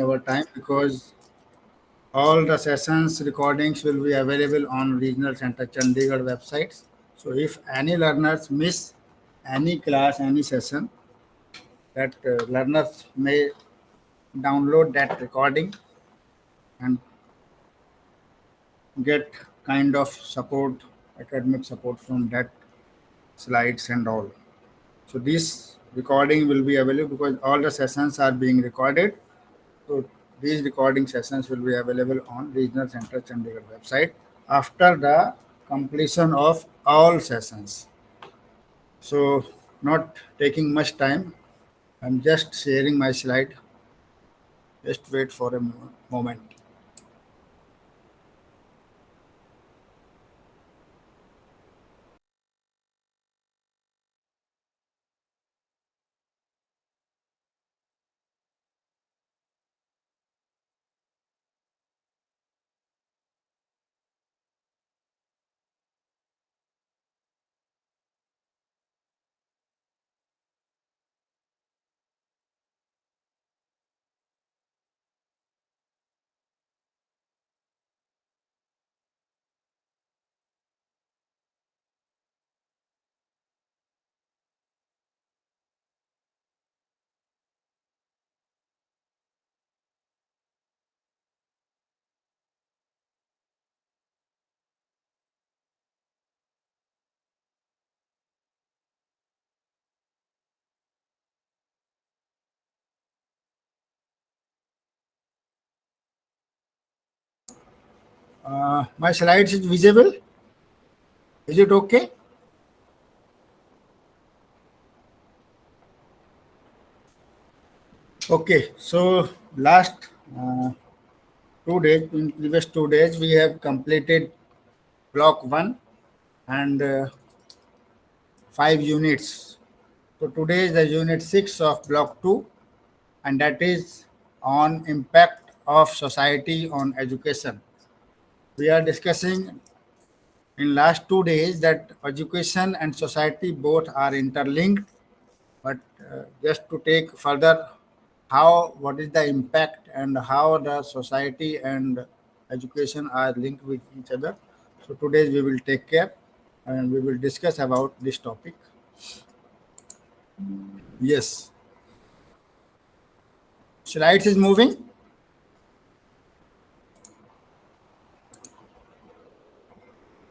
our time because all the sessions recordings will be available on Regional Center Chandigarh websites. So if any learners miss any class, any session, that learners may download that recording and get kind of support, academic support from that slides and all. So this recording will be available because all the sessions are being recorded. So these recording sessions will be available on Regional Center Chandigarh website after the completion of all sessions. So not taking much time. I'm just sharing my slide. Just wait for a moment. My slides is visible. Is it okay? Okay. So last 2 days, in previous 2 days, we have completed block one and 5 units. So today is the unit 6 of block 2, and that is on impact of society on education. We are discussing in last 2 days that education and society both are interlinked, but just to take further how what is the impact and how the society and education are linked with each other. So today we will take care and we will discuss about this topic. Yes, slides is moving.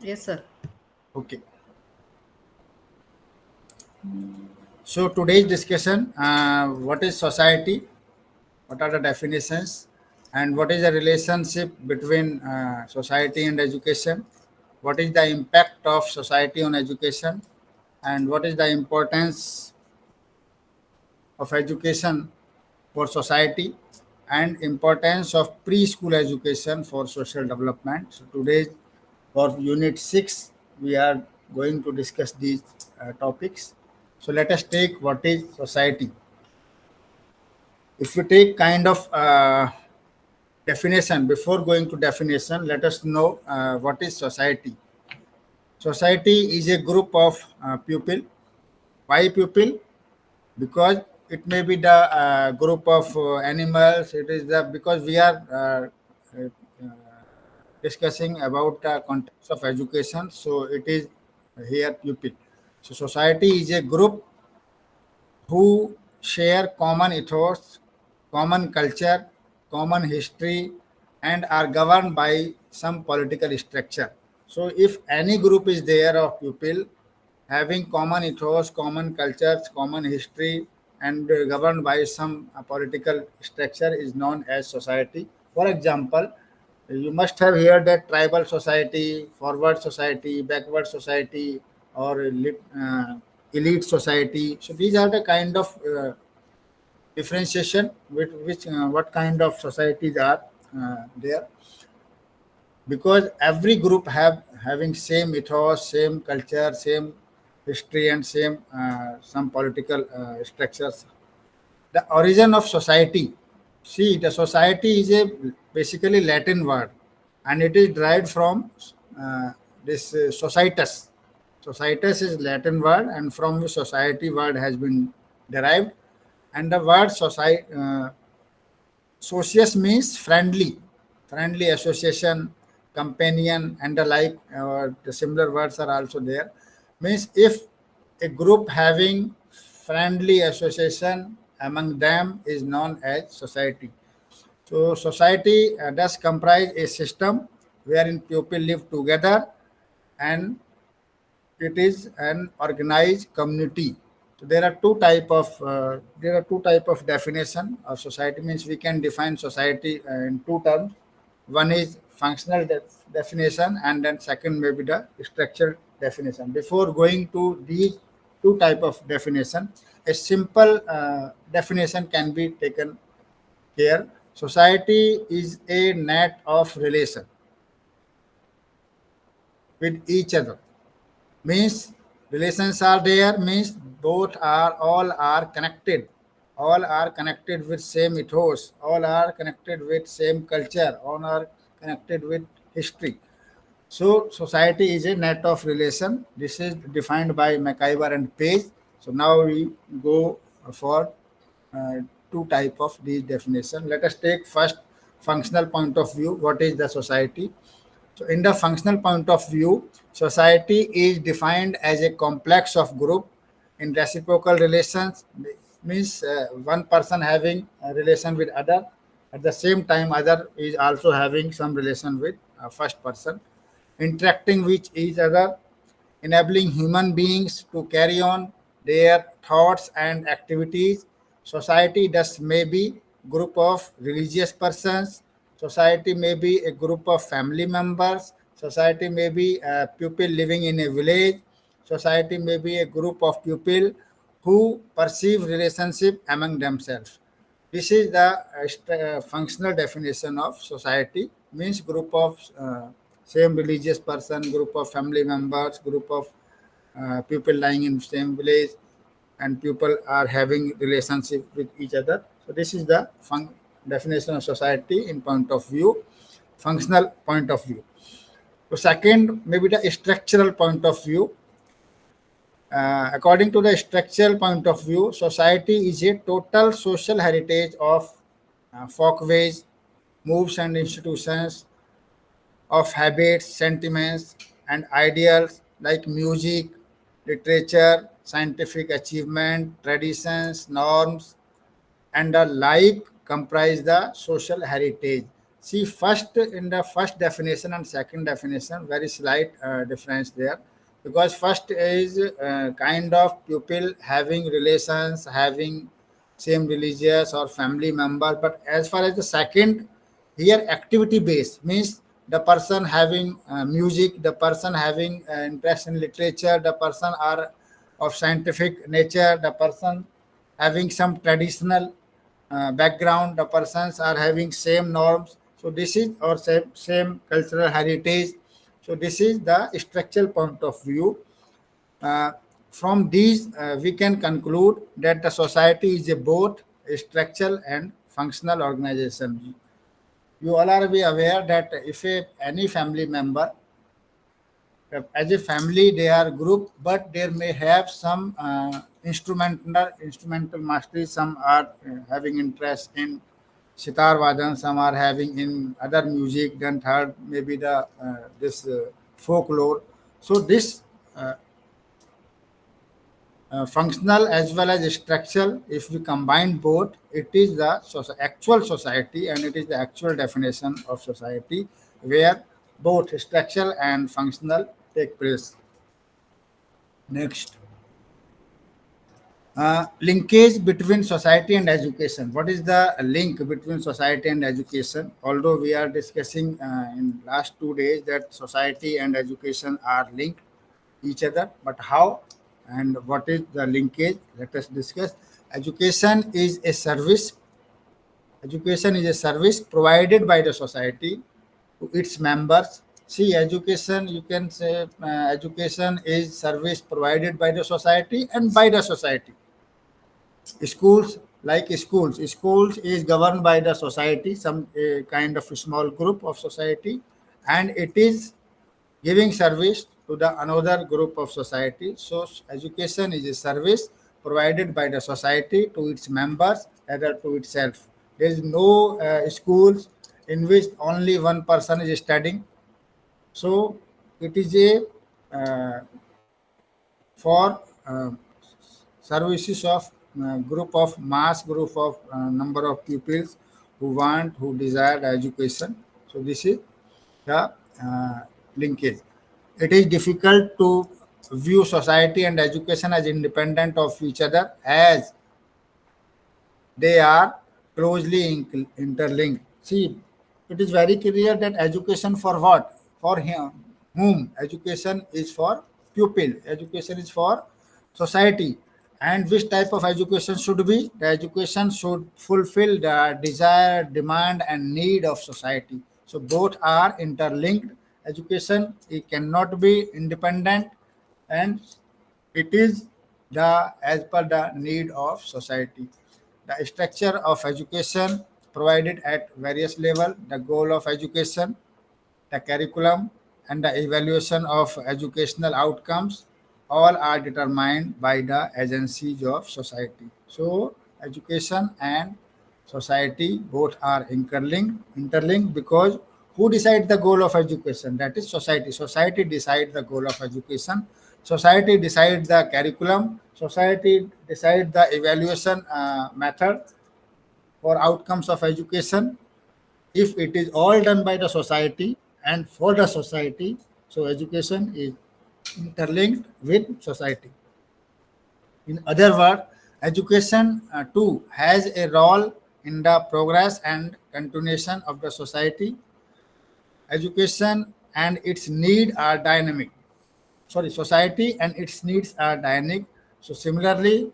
Yes, sir. Okay. So today's discussion, what is society, what are the definitions, and what is the relationship between society and education, what is the impact of society on education, and what is the importance of education for society and importance of preschool education for social development. So today for unit 6 we are going to discuss these topics. So let us take what is society. If we take kind of definition, before going to definition, let us know what is society. Society is a group of people. Why people? Because it may be the group of animals. It is the because we are discussing about the context of education. So it is here people. So society is a group who share common ethos, common culture, common history, and are governed by some political structure. So, if any group is there of people having common ethos, common cultures, common history, and governed by some political structure, is known as society. For example, you must have heard that tribal society, forward society, backward society, or elite society. So these are the kind of differentiation with which what kind of societies are there, because every group have having same ethos, same culture, same history, and same some political structures. The origin of society. See, the society is a basically Latin word, and it is derived from this societas. Societas is Latin word, and from which society word has been derived, and the word society Socius means friendly, friendly association, companion, and the like. The similar words are also there. Means if a group having friendly association among them is known as society. So society does comprise a system wherein people live together and it is an organized community. So there are two type of definition of society. Means we can define society in two terms. One is functional definition, and then second may be the structural definition. Before going to these two type of definition, a simple definition can be taken here. Society is a net of relation with each other. Means relations are there, means both are all are connected, all are connected with same ethos, all are connected with same culture, all are connected with history. So society is a net of relation. This is defined by McIver and Page. So now we go for uh, two type of these definition. Let us take first functional point of view. What is the society? So, in the functional point of view, society is defined as a complex of group in reciprocal relations. Means one person having a relation with other, at the same time other is also having some relation with first person, interacting with each other, enabling human beings to carry on their thoughts and activities. Society thus may be group of religious persons. Society may be a group of family members. Society may be people living in a village. Society may be a group of people who perceive relationship among themselves. This is the functional definition of society. Means group of same religious person, group of family members, group of people lying in same village, and people are having relationship with each other. So this is the definition of society in point of view, functional point of view. So second, maybe the structural point of view. According to the structural point of view, society is a total social heritage of folkways, moves, and institutions, of habits, sentiments, and ideals like music, literature, scientific achievement, traditions, norms, and the like comprise the social heritage. See, first in the first definition and second definition, very slight difference there, because first is kind of people having relations, having same religious or family member, but as far as the second, here activity based means the person having music, the person having interest in literature, the person are of scientific nature, the person having some traditional background, the persons are having same norms. So this is our same cultural heritage. So this is the structural point of view. uh, from these we can conclude that the society is a both structural and functional organization. You all are be aware that if any family member, as a family they are group, but there may have some instrumental mastery. Some are having interest in sitar vadan, some are having in other music, then third maybe the this folklore. So this uh, functional as well as structural, if we combine both, it is the actual society, and it is the actual definition of society where both structural and functional take place. Next, linkage between society and education. What is the link between society and education? Although we are discussing in last 2 days that society and education are linked each other, but how and what is the linkage? Let us discuss. Education is a service. Education is a service provided by the society to its members. See, education, you can say education is service provided by the society and by the society. Schools, like schools is governed by the society, some kind of small group of society, and it is giving service to the another group of society. So education is a service provided by the society to its members, either to itself. There is no schools in which only one person is studying. So it is a for services of group of mass group of number of pupils who desire education. So this is the uh, linkage. It is difficult to view society and education as independent of each other, as they are closely interlinked. See, it is very clear that education for what? For him, whom? Education is for pupil. Education is for society. And which type of education should be? The education should fulfill the desire, demand, and need of society. So both are interlinked. Education it cannot be independent, and it is the as per the need of society. The structure of education provided at various level, the goal of education, the curriculum, and the evaluation of educational outcomes all are determined by the agencies of society. So education and society both are interlinked because who decides the goal of education? That is society. Society decides the goal of education. Society decides the curriculum. Society decides the evaluation method for outcomes of education. If it is all done by the society and for the society, so education is interlinked with society. In other words, education too has a role in the progress and continuation of the society. Education and its need are dynamic. Sorry, society and its needs are dynamic. So similarly,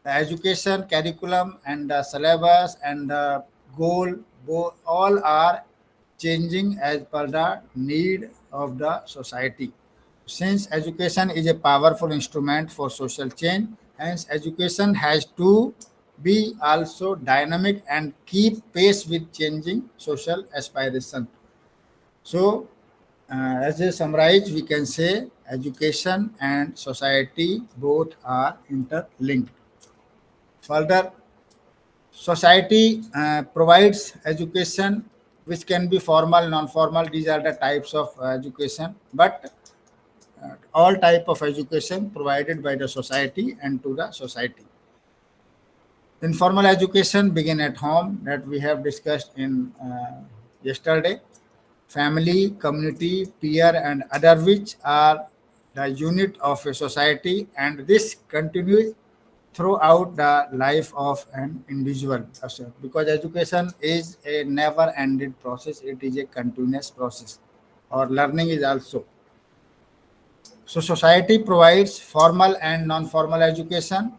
the education curriculum and the syllabus and the goal all are changing as per the need of the society. Since education is a powerful instrument for social change, hence education has to be also dynamic and keep pace with changing social aspiration. So, as a summarize, we can say education and society both are interlinked. Further, society provides education which can be formal, non-formal. These are the types of education, but all type of education provided by the society and to the society. Informal education begin at home that we have discussed in yesterday. Family, community, peer, and other which are the unit of a society, and this continues throughout the life of an individual person, because education is a never ended process, it is a continuous process, or learning is also. So society provides formal and non-formal education.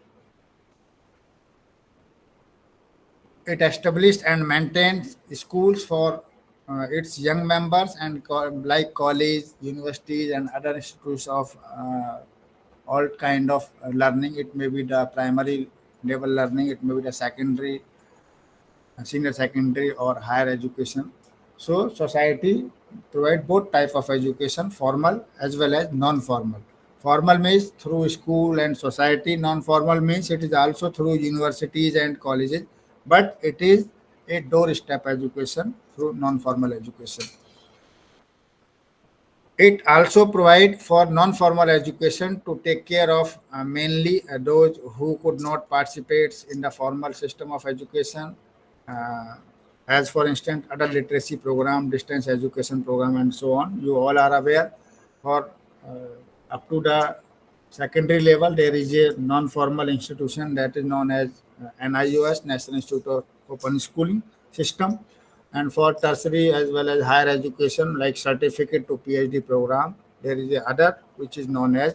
It established and maintains schools for its young members and like college, universities, and other institutes of all kind of learning. It may be the primary level learning, it may be the secondary, senior secondary, or higher education. So society provide both type of education, formal as well as non-formal. Formal means through school and society. Non-formal means it is also through universities and colleges, but it is a doorstep education through non-formal education. It also provide for non-formal education to take care of mainly those who could not participate in the formal system of education, uh, as for instance, adult literacy program, distance education program, and so on. You all are aware. For up to the secondary level, there is a non-formal institution that is known as NIOS, National Institute of Open Schooling System. And for tertiary as well as higher education, like certificate to PhD program, there is a other which is known as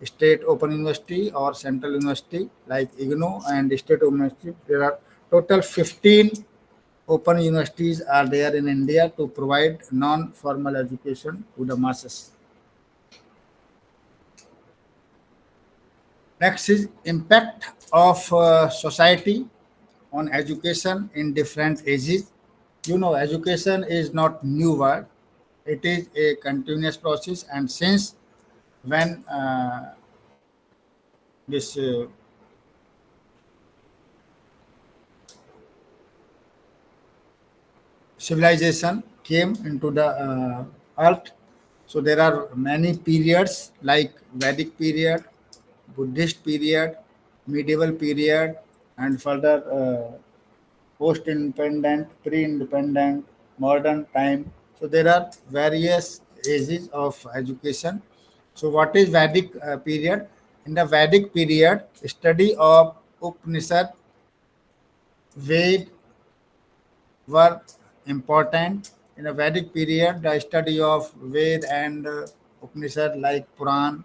State Open University or Central University, like IGNO and State Open University. There are total 15 open universities are there in India to provide non-formal education to the masses. Next is impact of society on education in different ages. You know, education is not new word; it is a continuous process. And since when this civilization came into the earth. So there are many periods like Vedic period, Buddhist period, medieval period, and further post-independent, pre-independent, modern time. So there are various ages of education. So what is Vedic period? In the Vedic period, study of Upanishad, Ved were important. In the Vedic period, the study of Ved and Upanishad like Puran,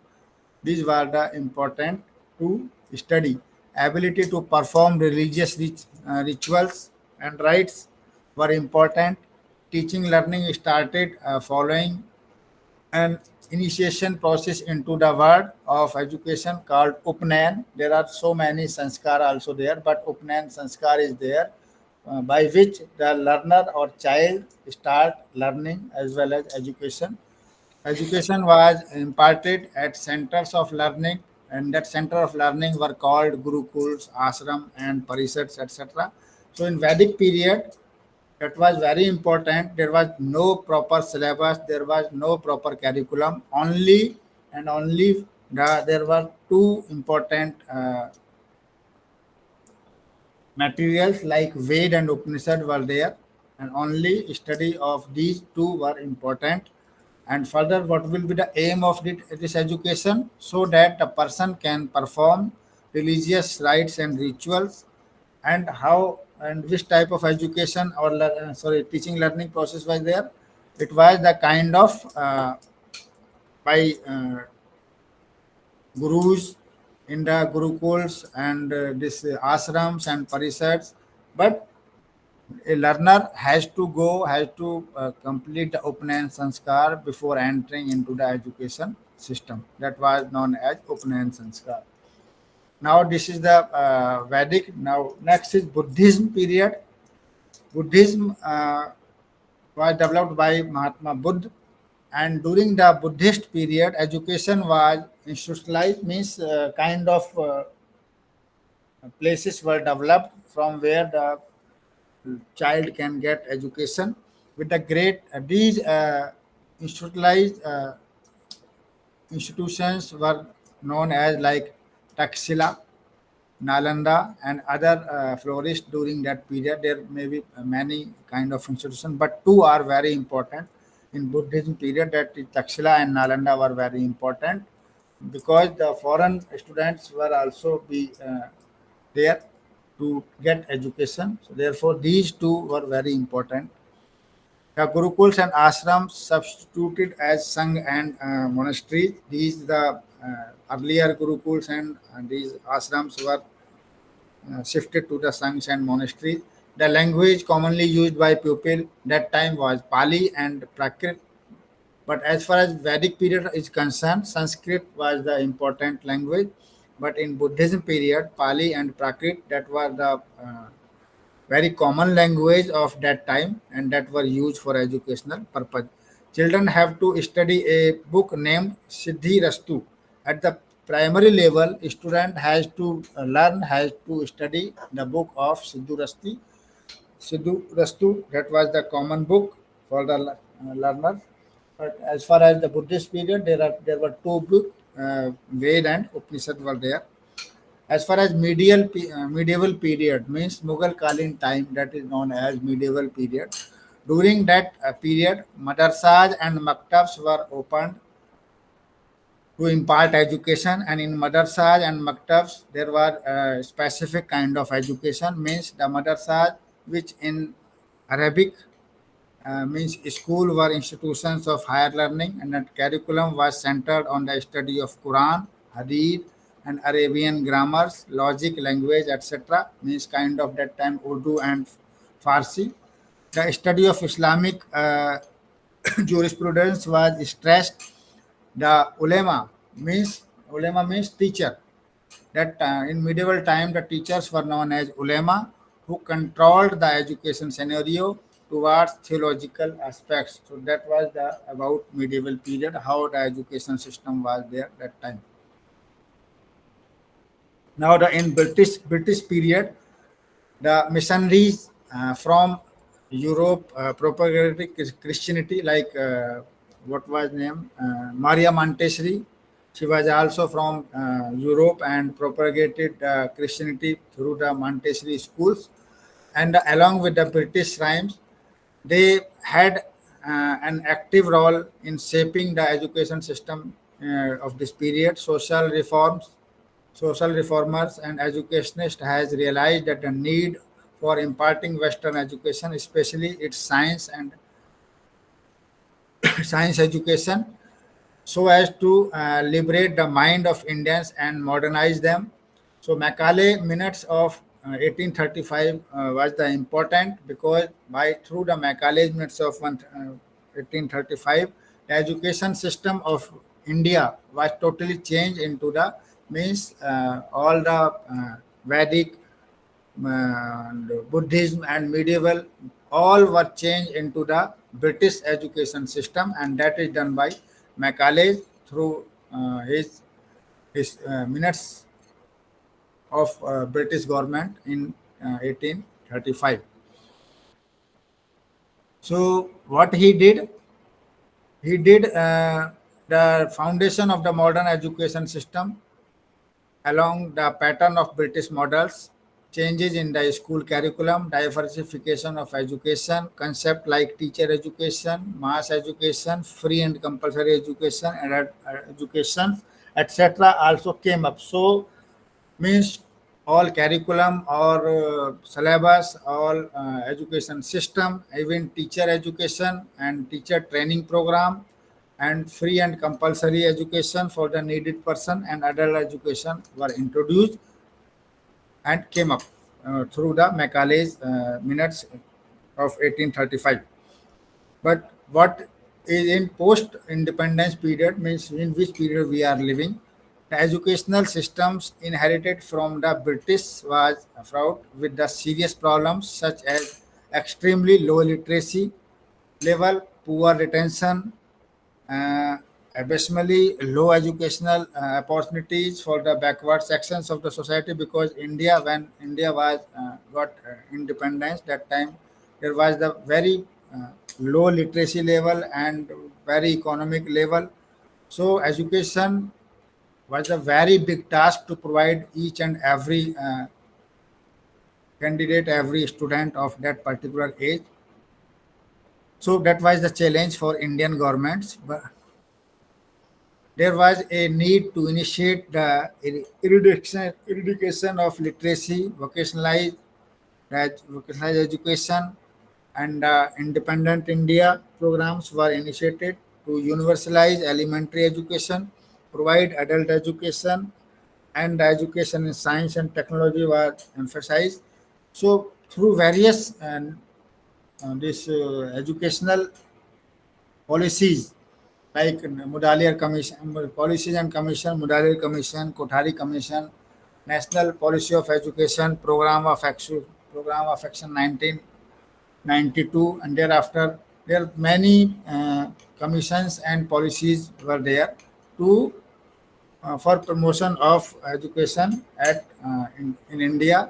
these were the important to study. Ability to perform religious rituals and rites were important. Teaching learning started following an initiation process into the world of education called Upnayan. There are so many sanskar also there, but Upnayan sanskar is there by which the learner or child start learning as well as education. Education was imparted at centers of learning, and that center of learning were called gurukuls, ashram, and parishads, etc. So in Vedic period, that was very important. There was no proper syllabus, there was no proper curriculum. Only and only there were two important materials like Ved and Upanishad were there, and only study of these two were important. And further, what will be the aim of this education? So that the person can perform religious rites and rituals, and how and which type of education or teaching learning process was there. It was the kind of by gurus in the gurukuls and this ashrams and parishads, but a learner has to complete the Upnayan Sanskar before entering into the education system. That was known as Upnayan Sanskar. Now this is the Vedic. Now next is Buddhism period. Buddhism was developed by Mahatma Buddha, and during the Buddhist period, education was institutionalized. Means kind of places were developed from where the child can get education with the great these institutionalized institutions were known as like Taxila, Nalanda, and other flourished during that period. There may be many kind of institutions, but two are very important in Buddhism period. That is Taxila and Nalanda were very important because the foreign students were also be there to get education. So therefore, these two were very important. The Gurukuls and ashrams substituted as Sangh and monasteries. These the earlier Gurukuls and these ashrams were shifted to the Sanghs and monasteries. The language commonly used by pupil that time was Pali and Prakrit. But as far as Vedic period is concerned, Sanskrit was the important language. But in Buddhism period, Pali and Prakrit that were the very common language of that time and that were used for educational purpose. Children have to study a book named Siddhi Rastu. At the primary level, student has to study the book of Siddhu Rastu. That was the common book for the learners. But as far as the Buddhist period, there were two books, Ved and Upanishad were there. As far as medieval period means Mughal Kalin time, that is known as medieval period. During that period, madrasas and maktabs were opened to impart education, and in madrasas and maktabs there were specific kind of education. Means the madrasas, which in Arabic means school were institutions of higher learning, and that curriculum was centered on the study of Quran, Hadith, and Arabian grammars, logic, language, etc. Means kind of that time Urdu and Farsi. The study of Islamic jurisprudence was stressed. The ulema means teacher. That in medieval time, the teachers were known as ulema, who controlled the education scenario towards theological aspects. So that was the about medieval period, how the education system was there that time. Now the in British period, the missionaries from Europe propagated Christianity, like what was name Maria Montessori. She was also from Europe and propagated Christianity through the Montessori schools, and along with the British rhymes, they had an active role in shaping the education system of this period. Social reformers and educationists has realized that the need for imparting Western education, especially its science and science education, so as to liberate the mind of Indians and modernize them. So Macaulay minutes of 1835 was the important, because by through the Macaulay minutes of 1835, the education system of India was totally changed into the means all the Vedic and Buddhism and medieval, all were changed into the British education system, and that is done by Macaulay through his minutes of British government in 1835. So what he did the foundation of the modern education system along the pattern of British models, changes in the school curriculum, diversification of education, concept like teacher education, mass education, free and compulsory education, and education, etc. also came up. So means all curriculum or syllabus, all education system, even teacher education and teacher training program, and free and compulsory education for the needed person, and adult education were introduced and came up through the Macaulay's minutes of 1835. But what is in post-independence period, means in which period we are living, the educational systems inherited from the British was fraught with the serious problems such as extremely low literacy level, poor retention, uh, abysmally low educational opportunities for the backward sections of the society, because India, when India was got independence, that time there was the very low literacy level and very economic level. So education was a very big task to provide each and every candidate, every student of that particular age. So that was the challenge for Indian governments. But there was a need to initiate the eradication of literacy, vocationalized education, and independent India programs were initiated to universalize elementary education, provide adult education, and education in science and technology was emphasized. So through various this educational policies like Mudaliar Commission, Policies and Commission, Mudaliar Commission, Kothari Commission, National Policy of Education, Program of Action 1992, and thereafter there are many commissions and policies were there to for promotion of education at in India,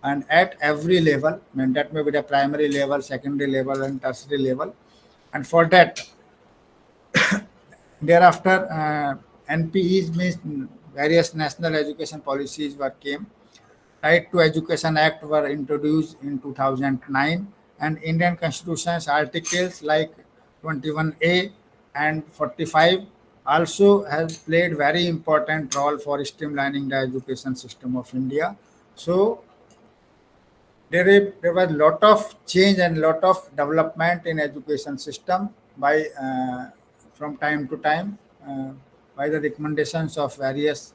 and at every level, and that may be the primary level, secondary level, and tertiary level. And for that, thereafter, NPEs means various national education policies were came. Right to Education Act were introduced in 2009, and Indian Constitution's articles like 21A and 45 also has played very important role for streamlining the education system of India. So there was lot of change and lot of development in education system by from time to time by the recommendations of various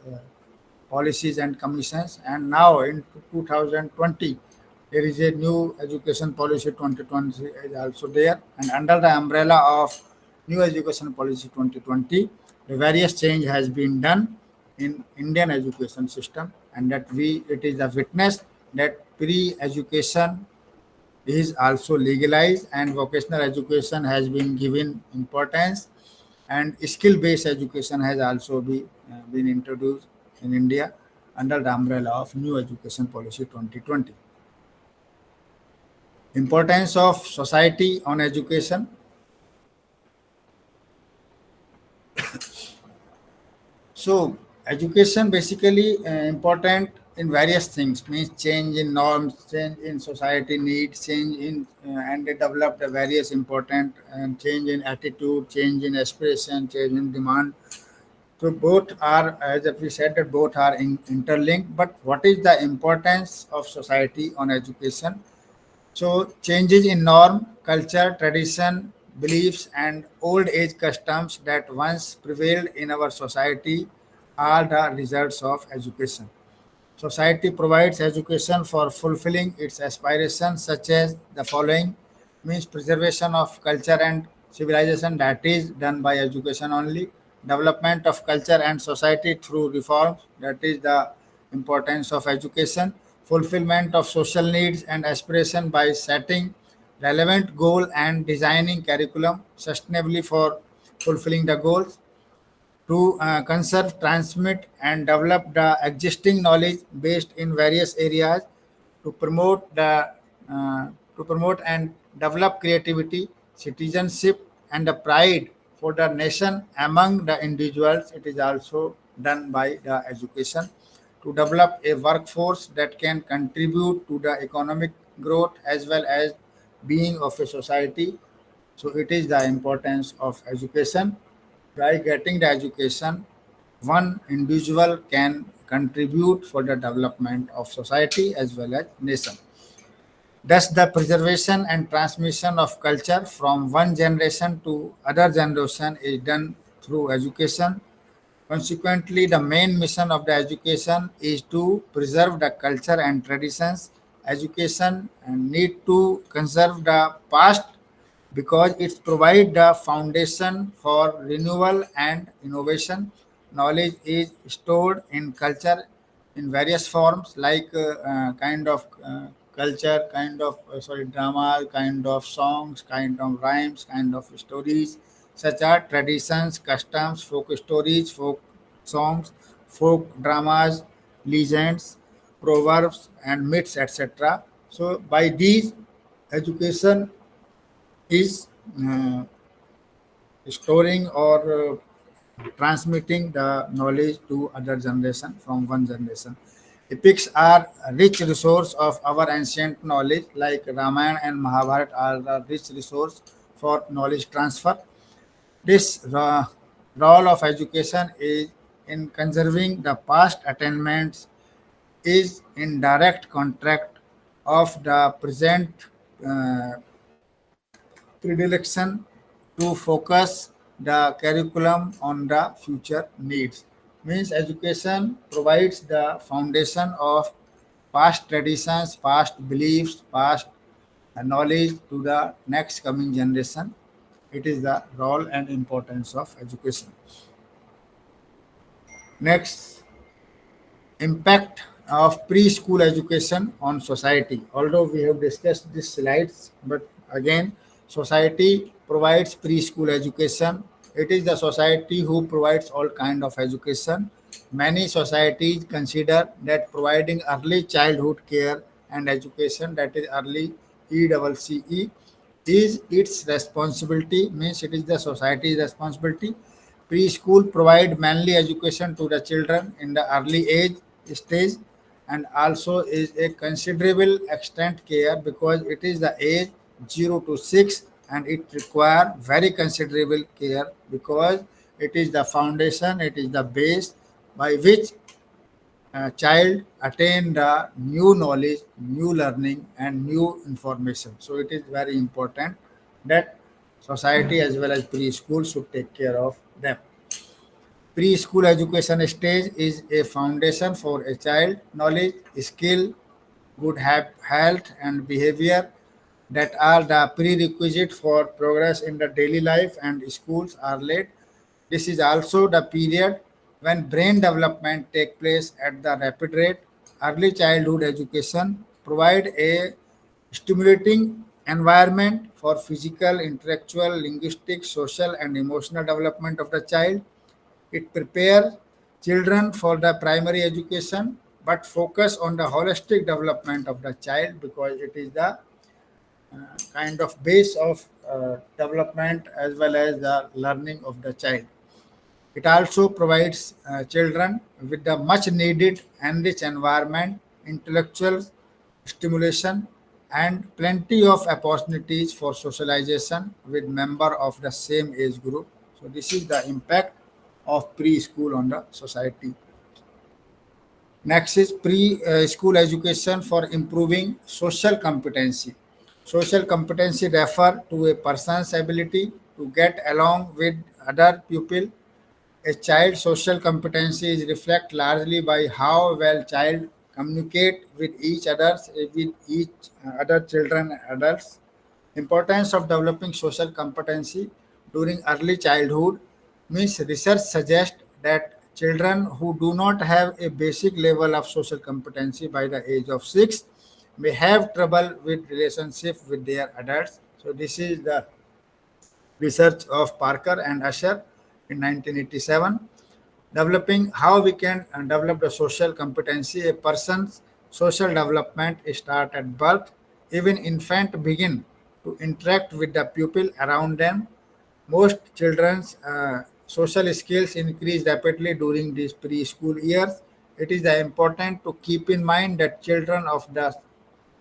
policies and commissions. And now in 2020 there is a new education policy 2020 is also there, and under the umbrella of new education policy 2020, the various change has been done in Indian education system, and that we it is a witness that pre-education is also legalized and vocational education has been given importance, and skill-based education has also been introduced in India under the umbrella of new education policy 2020. Importance of society on education. So education basically important in various things, means change in norms, change in society needs, change in and they developed a various important and change in attitude, change in aspiration, change in demand. So both are, as we said, that both are interlinked. But what is the importance of society on education? So changes in norm, culture, tradition, beliefs, and old age customs that once prevailed in our society are the results of education. Society provides education for fulfilling its aspirations, such as the following, means preservation of culture and civilization, that is done by education only. Development of culture and society through reforms, that is the importance of education. Fulfillment of social needs and aspiration by setting relevant goal and designing curriculum sustainably for fulfilling the goals. To conserve, transmit, and develop the existing knowledge based in various areas, to promote the uh, to promote and develop creativity, citizenship, and the pride for the nation among the individuals. It is also done by the education. To develop a workforce that can contribute to the economic growth as well as being of a society. So it is the importance of education. By getting the education, one individual can contribute for the development of society as well as nation. Thus, the preservation and transmission of culture from one generation to other generation is done through education. Consequently, the main mission of the education is to preserve the culture and traditions. Education need to conserve the past because it provides the foundation for renewal and innovation. Knowledge is stored in culture in various forms, like kind of culture, kind of drama, kind of songs, kind of rhymes, kind of stories, such as traditions, customs, folk stories, folk songs, folk dramas, legends, proverbs, and myths, etc. So, by these, education is uh, storing or transmitting the knowledge to other generation from one generation. Epics are a rich resource of our ancient knowledge, like Ramayana and Mahabharata are the rich resource for knowledge transfer. This role of education is in conserving the past attainments is in direct contract of the present uh, predilection to focus the curriculum on the future needs. Means education provides the foundation of past traditions, past beliefs, past knowledge to the next coming generation. It is the role and importance of education. Next, impact of preschool education on society. Although we have discussed these slides, but again, society provides preschool education. It is the society who provides all kind of education. Many societies consider that providing early childhood care and education, that is early ECCE, is its responsibility, means it is the society's responsibility. Preschool provide mainly education to the children in the early age stage, and also is a considerable extent care because it is the age 0 to 6, and it require very considerable care because it is the foundation, it is the base by which child attain the new knowledge, new learning, and new information. So it is very important that society as well as preschool should take care of them. Preschool education stage is a foundation for a child knowledge, skill, good health, and behavior that are the prerequisite for progress in the daily life, and schools are late. This is also the period when brain development take place at the rapid rate. Early childhood education provide a stimulating environment for physical, intellectual, linguistic, social, and emotional development of the child. It prepares children for the primary education, but focus on the holistic development of the child because it is the kind of base of development as well as the learning of the child. It also provides children with the much needed enriched environment, intellectual stimulation, and plenty of opportunities for socialization with member of the same age group. So this is the impact of preschool on the society. Next is pre-school education for improving social competency. Social competency refer to a person's ability to get along with other people. A child's social competency is reflected largely by how well child communicate with each other children and adults. Importance of developing social competency during early childhood means research suggests that children who do not have a basic level of social competency by the age of 6 may have trouble with relationship with their adults. So this is the research of Parker and Usher in 1987. Developing how we can develop the social competency. A person's social development start at birth. Even infant begin to interact with the pupil around them. Most children's social skills increase rapidly during these preschool years. It is important to keep in mind that children of the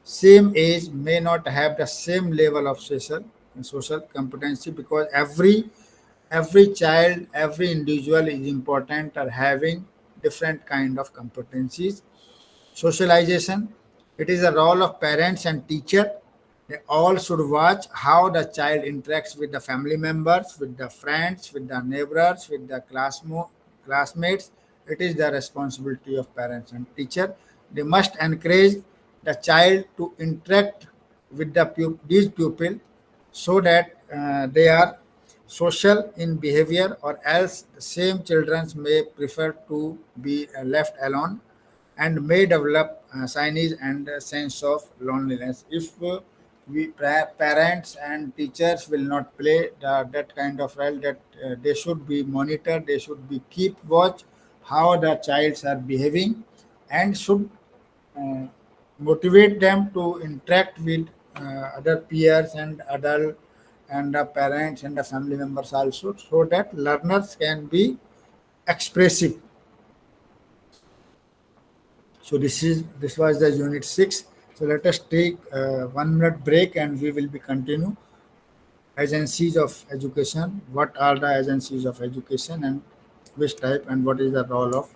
same age may not have the same level of social competency, because every child, every individual is important or having different kind of competencies. Socialization, it is a role of parents and teacher. They all should watch how the child interacts with the family members, with the friends, with the neighbors, with the classmates. It is the responsibility of parents and teacher. They must encourage the child to interact with these pupils, so that they are social in behavior, or else the same children may prefer to be left alone and may develop shyness and a sense of loneliness. If parents and teachers will not play that kind of role, that they should be monitored, they should be keep watch how the childs are behaving, and should uh, motivate them to interact with other peers and adult and the parents and the family members also, so that learners can be expressive. So this was the unit 6. So let us take 1 minute break and we will be continue agencies of education. What are the agencies of education and which type, and what is the role of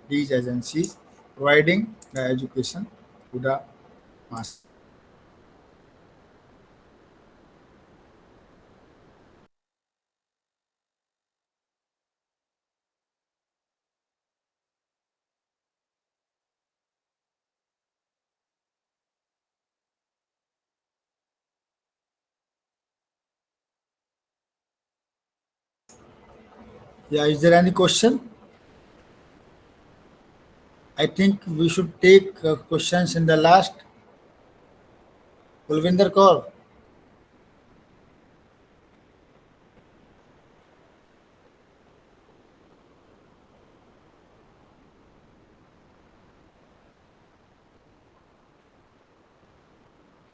these agencies providing the education to the masses. Yeah, is there any question? I think we should take questions in the last. Kulvinder Kaur.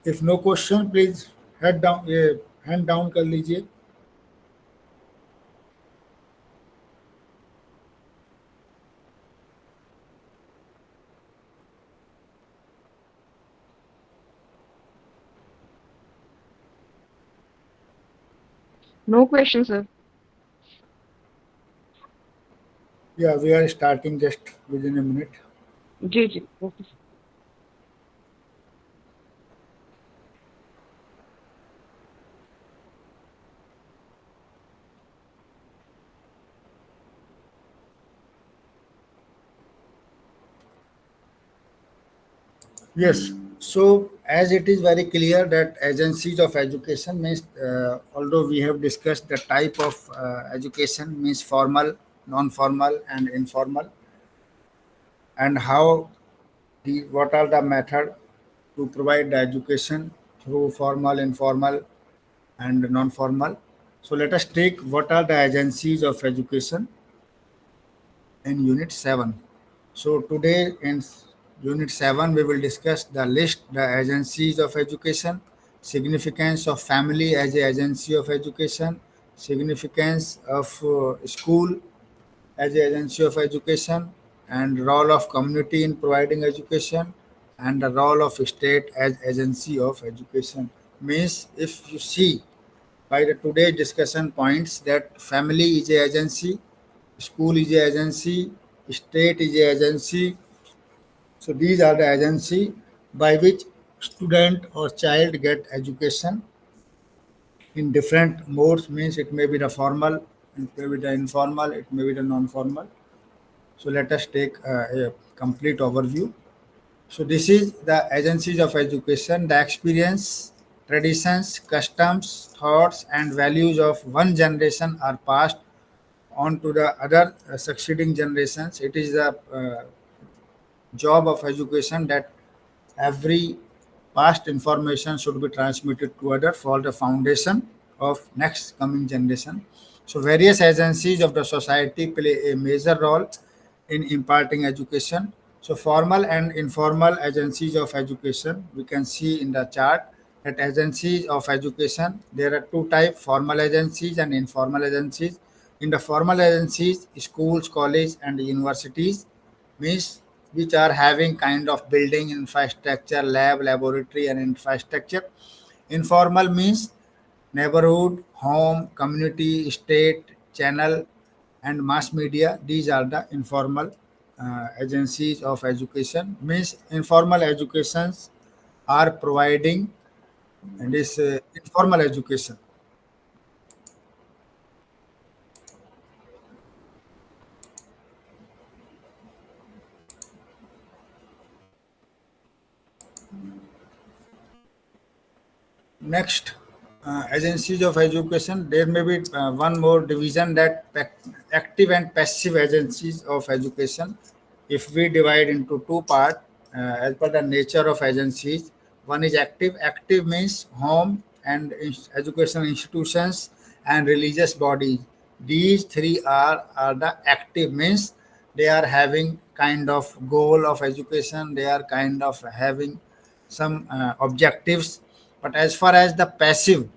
If no question, please head down, hand down कर लीजिए. No question, sir. Yeah, we are starting just within a minute. जी जी okay Yes. So, as it is very clear that agencies of education means, although we have discussed the type of education means formal, non-formal, and informal, and how what are the method to provide the education through formal, informal, and non-formal. So, let us take what are the agencies of education in Unit 7. So today in Unit 7, we will discuss the list, the agencies of education, significance of family as a agency of education, significance of school as a agency of education, and role of community in providing education, and the role of state as agency of education. Means if you see by the today's discussion points that family is a agency, school is a agency, state is a agency. So these are the agency by which student or child get education in different modes. Means it may be the formal, it may be the informal, it may be the non-formal. So let us take a complete overview. So this is the agencies of education, the experience, traditions, customs, thoughts, and values of one generation are passed on to the other succeeding generations. It is the job of education that every past information should be transmitted to other for the foundation of next coming generation. So various agencies of the society play a major role in imparting education. So formal and informal agencies of education, we can see in the chart that agencies of education, there are two types, formal agencies and informal agencies. In the formal agencies, schools, college and universities, means which are having kind of building infrastructure, lab, laboratory and infrastructure. Informal means neighborhood, home, community, state, channel and mass media. These are the informal agencies of education. Means informal educations are providing this informal education. Next, agencies of education, there may be one more division that active and passive agencies of education. If we divide into two parts, as per the nature of agencies, one is active. Active means home and educational institutions and religious bodies. These three are the active, means they are having kind of goal of education, they are kind of having some objectives. But as far as the passive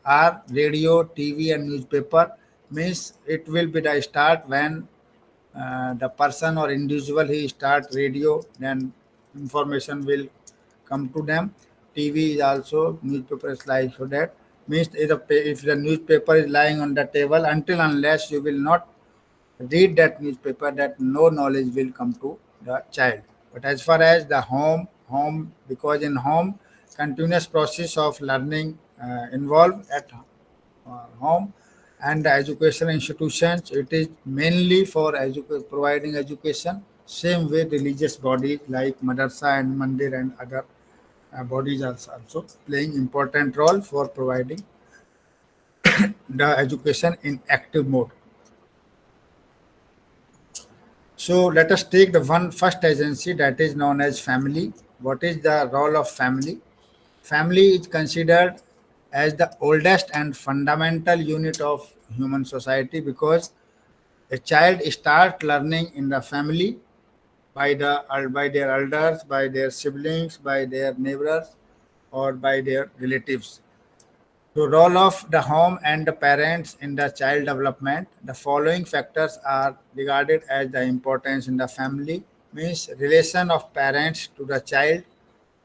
are radio, TV and newspaper. Means it will be the start when the person or individual he start radio, then information will come to them. TV is also, newspaper is like, so that means if the newspaper is lying on the table, until unless you will not read that newspaper, that no knowledge will come to the child. But as far as the home, because in home continuous process of learning involved at home, and the educational institutions, it is mainly for providing education. Same way religious bodies like madrasa and mandir and other bodies are also playing important role for providing the education in active mode. So let us take the one first agency, that is known as family. What is the role of family? Family is considered as the oldest and fundamental unit of human society, because a child start learning in the family by their elders, by their siblings, by their neighbors, or by their relatives. The role of the home and the parents in the child development. The following factors are regarded as the importance in the family. Means relation of parents to the child,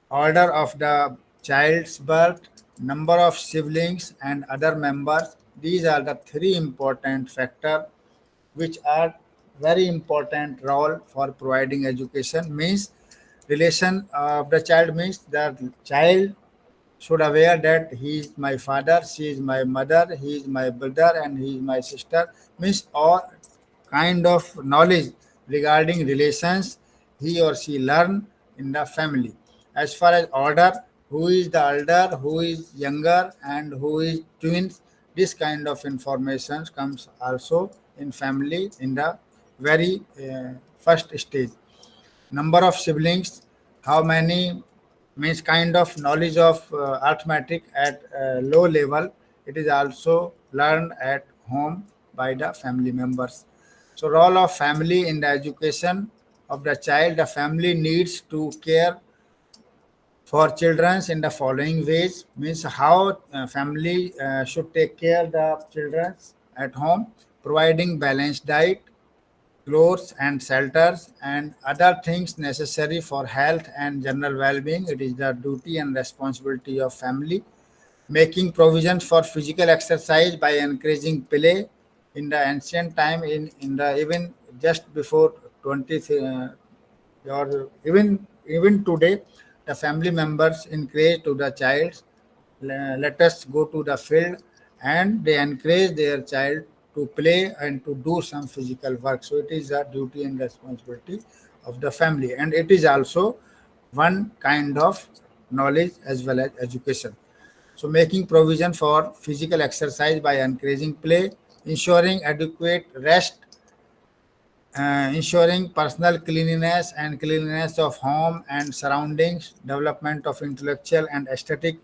order of the child's birth, number of siblings and other members. These are the three important factors which are very important role for providing education. Means relation of the child, means the child should aware that he is my father, she is my mother, he is my brother and he is my sister. Means all kind of knowledge regarding relations he or she learn in the family. As far as order, who is the elder, who is younger and who is twins, this kind of information comes also in family in the very first stage. Number of siblings, how many, means kind of knowledge of arithmetic at low level, it is also learned at home by the family members. So role of family in the education of the child, the family needs to care for children in the following ways, means how family should take care the children at home, providing balanced diet, clothes and shelters and other things necessary for health and general well-being. It is the duty and responsibility of family. Making provisions for physical exercise by encouraging play. In the ancient time, in the even just before 20th or even today, the family members encourage to the child, let us go to the field, and they encourage their child to play and to do some physical work. So it is a duty and responsibility of the family, and it is also one kind of knowledge as well as education. So making provision for physical exercise by encouraging play, ensuring adequate rest, ensuring personal cleanliness and cleanliness of home and surroundings, development of intellectual and aesthetic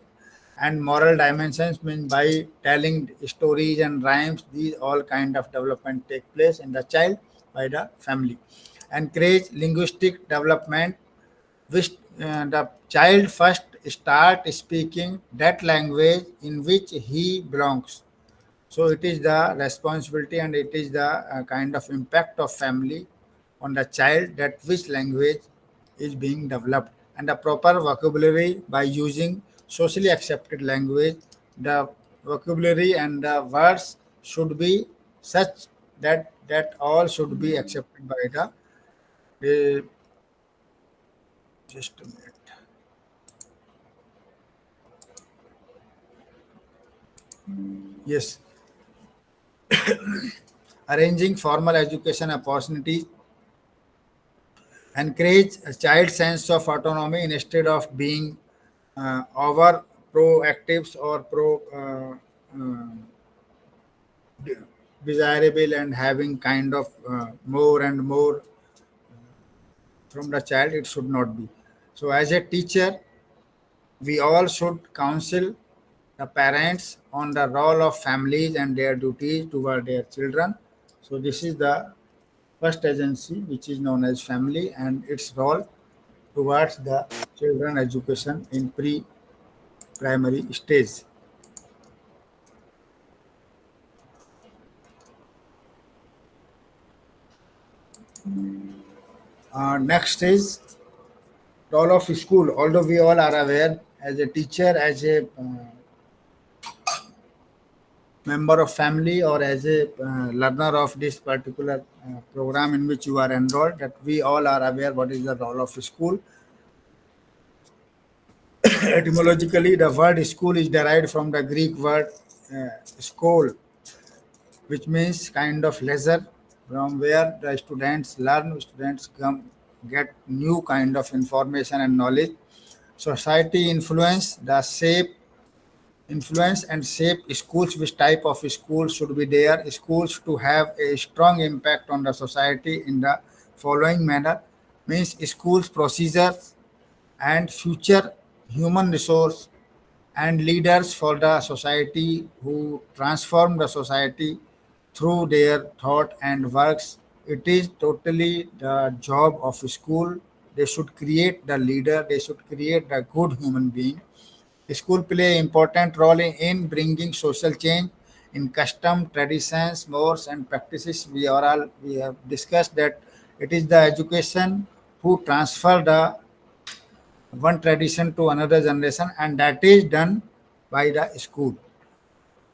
and moral dimensions, mean by telling stories and rhymes. These all kind of development take place in the child by the family. Encourage linguistic development, which the child first start speaking that language in which he belongs. So it is the responsibility and it is the kind of impact of family on the child, that which language is being developed, and the proper vocabulary by using socially accepted language. The vocabulary and the words should be such that all should be accepted by the just a minute. Yes, arranging formal education opportunities, encourage a child's sense of autonomy instead of being over proactive or desirable and having kind of more and more from the child. It should not be. So as a teacher, we all should counsel the parents on the role of families and their duties toward their children. So this is the first agency which is known as family and its role towards the children education in pre-primary stage. Next is role of school. Although we all are aware, as a teacher, as a member of family, or as a learner of this particular program in which you are enrolled, that we all are aware what is the role of school. Etymologically, the word school is derived from the Greek word skol, which means kind of leisure, from where the students learn, students come get new kind of information and knowledge. Society influence and shape schools, which type of school should be there. Schools to have a strong impact on the society in the following manner, means schools procedures and future human resource and leaders for the society who transform the society through their thought and works. It is totally the job of school. They should create the leader, they should create the good human being. School play an important role in bringing social change in custom, traditions, mores, and practices. We have discussed that it is the education who transfer the one tradition to another generation, and that is done by the school.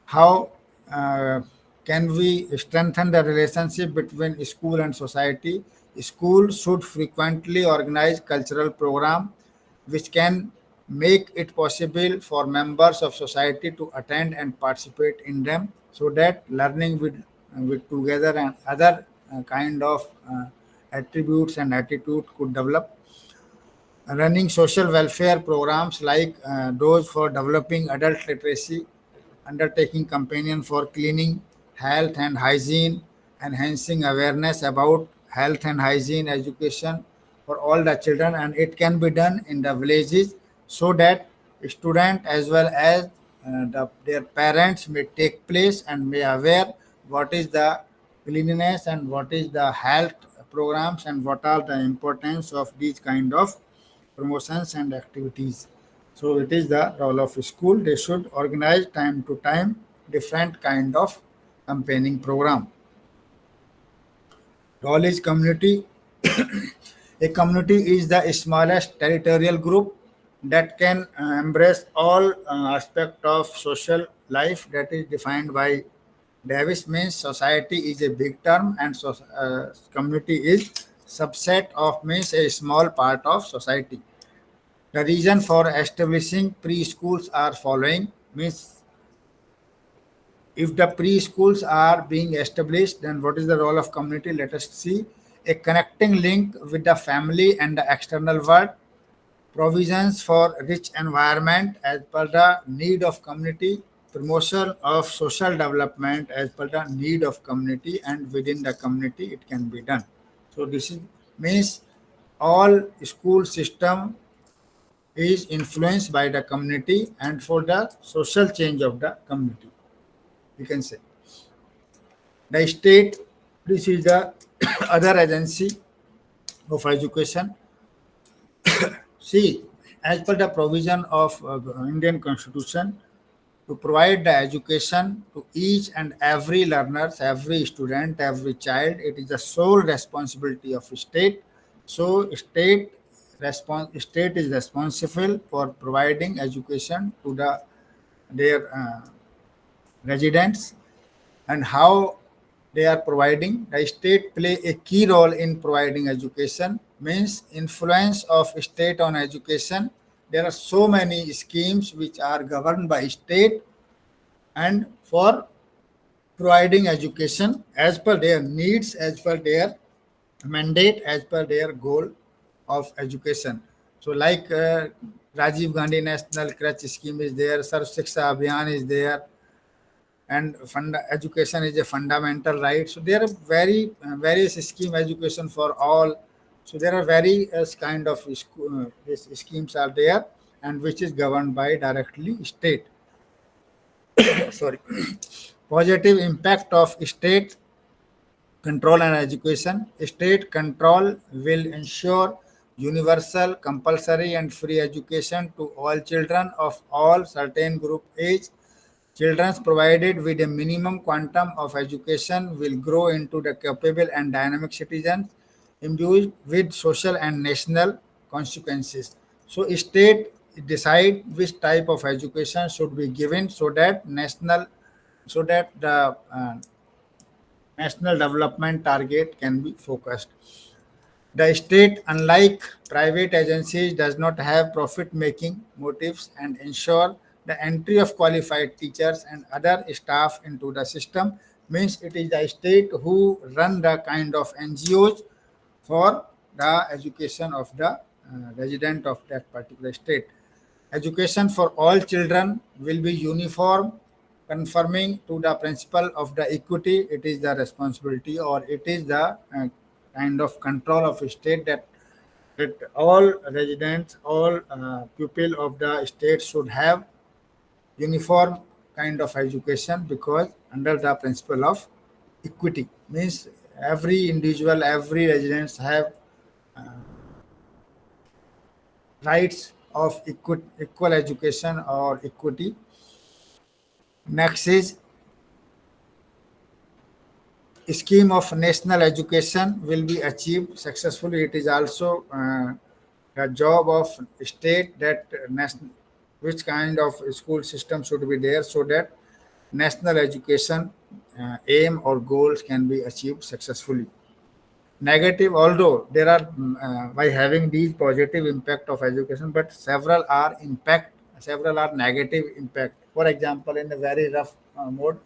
How can we strengthen the relationship between school and society? School should frequently organize cultural program which can make it possible for members of society to attend and participate in them, so that learning with together and other kind of attributes and attitude could develop. Running social welfare programs like those for developing adult literacy, undertaking companion for cleaning, health and hygiene, enhancing awareness about health and hygiene education for all the children, and it can be done in the villages, so that student as well as their parents may take place and may aware what is the cleanliness and what is the health programs and what are the importance of these kind of promotions and activities. So it is the role of school. They should organize time to time different kind of campaigning program. Role is community. A community is the smallest territorial group that can embrace all aspect of social life that is defined by Davis. Means society is a big term and community is subset of means a small part of society. The reason for establishing preschools are following means if the preschools are being established, then what is the role of community? Let us see. A connecting link with the family and the external world, provisions for rich environment as per the need of community, promotion of social development as per the need of community, and within the community it can be done. So this is means all school system is influenced by the community and for the social change of the community, we can say. The state, this is the other agency of education. See, as per the provision of Indian Constitution, to provide the education to each and every learners, every student, every child, it is the sole responsibility of state. So, state is responsible for providing education to their residents. And how they are providing, the state play a key role in providing education. Means influence of state on education, there are so many schemes which are governed by state and for providing education as per their needs, as per their mandate, as per their goal of education. So like Rajiv Gandhi National Crutch Scheme is there, Sarv Shiksha Abhiyan is there, and education is a fundamental right. So there are very various scheme education for all. So there are various kind of these schemes are there, and which is governed by directly state. Sorry. Positive impact of state control and education. State control will ensure universal, compulsory, and free education to all children of all certain group age. Children provided with a minimum quantum of education will grow into the capable and dynamic citizens imbued with social and national consequences. So state decide which type of education should be given so that the national development target can be focused. The state, unlike private agencies, does not have profit making motives and ensure the entry of qualified teachers and other staff into the system. Means it is the state who run the kind of NGOs for the education of the resident of that particular state. Education for all children will be uniform, conforming to the principle of the equity. It is the responsibility or it is the kind of control of state that all residents, all pupil of the state should have uniform kind of education because under the principle of equity. Means every individual, every residents have rights of equal education or equity. Next is scheme of national education will be achieved successfully. It is also the job of state that national which kind of school system should be there so that national education aim or goals can be achieved successfully. Negative, although there are by having these positive impact of education, but several are negative impact. For example, in a very rough mode,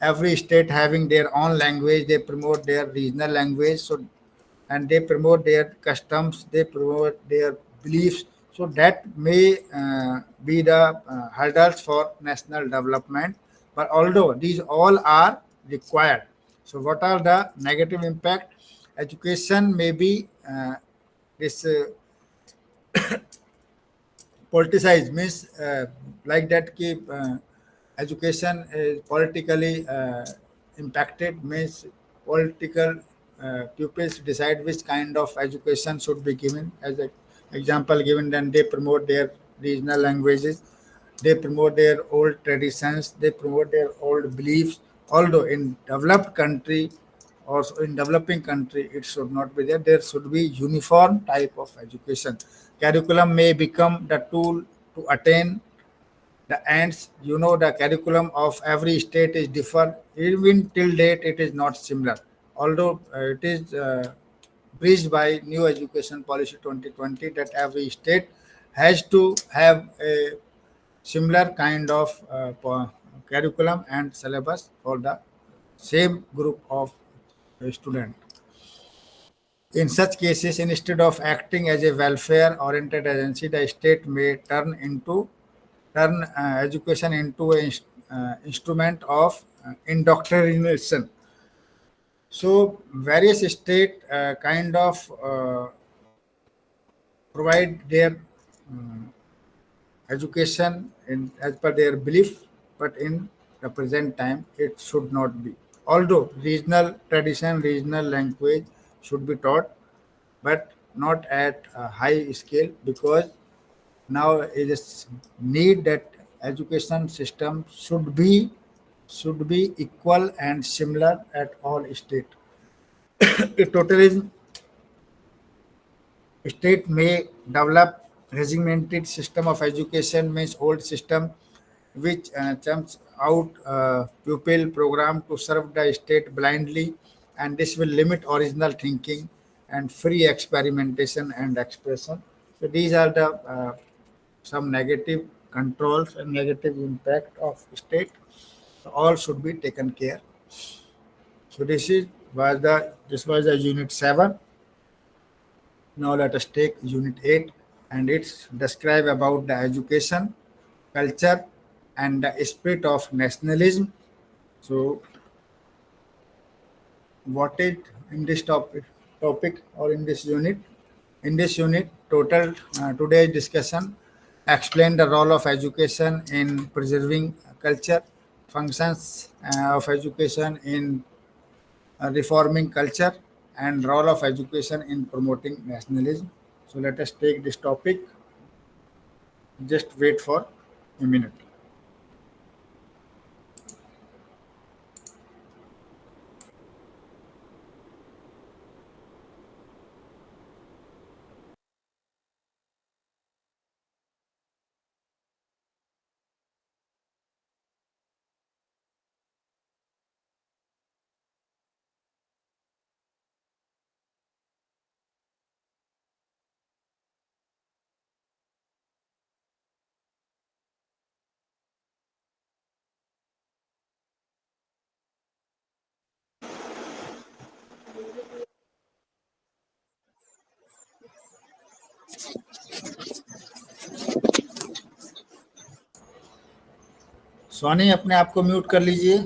every state having their own language, they promote their regional language, so and they promote their customs, they promote their beliefs. So that may be the hurdles for national development. But although these all are required, so what are the negative impact? Education may be this politicized, means like that keep education is politically impacted. Means political pupils decide which kind of education should be given. As an example given, then they promote their regional languages, they promote their old traditions, they promote their old beliefs. Although in developed country or in developing country, it should not be there. There should be uniform type of education. Curriculum may become the tool to attain the ends. The curriculum of every state is different. Even till date it is not similar, although it is breached by new education policy 2020 that every state has to have a similar kind of curriculum and syllabus for the same group of student. In such cases, instead of acting as a welfare-oriented agency, the state may turn education into an instrument of indoctrination. So various state kind of provide their education as per their belief, but in the present time it should not be. Although regional tradition, regional language should be taught, but not at a high scale, because now it is need that education system should be equal and similar at all state. It totally state may develop regimented system of education, means old system which chumps out pupil program to serve the state blindly, and this will limit original thinking and free experimentation and expression. So these are the some negative controls and negative impact of state. All should be taken care. So this was the unit 7. Now let us take unit 8, and it's describe about the education, culture, and the spirit of nationalism. So what is in this topic or in this unit? In this unit, total today's discussion explain the role of education in preserving culture, functions of education in reforming culture, and role of education in promoting nationalism. So let us take this topic. Just wait for a minute. Soni, अपने आप को mute कर लीजिए.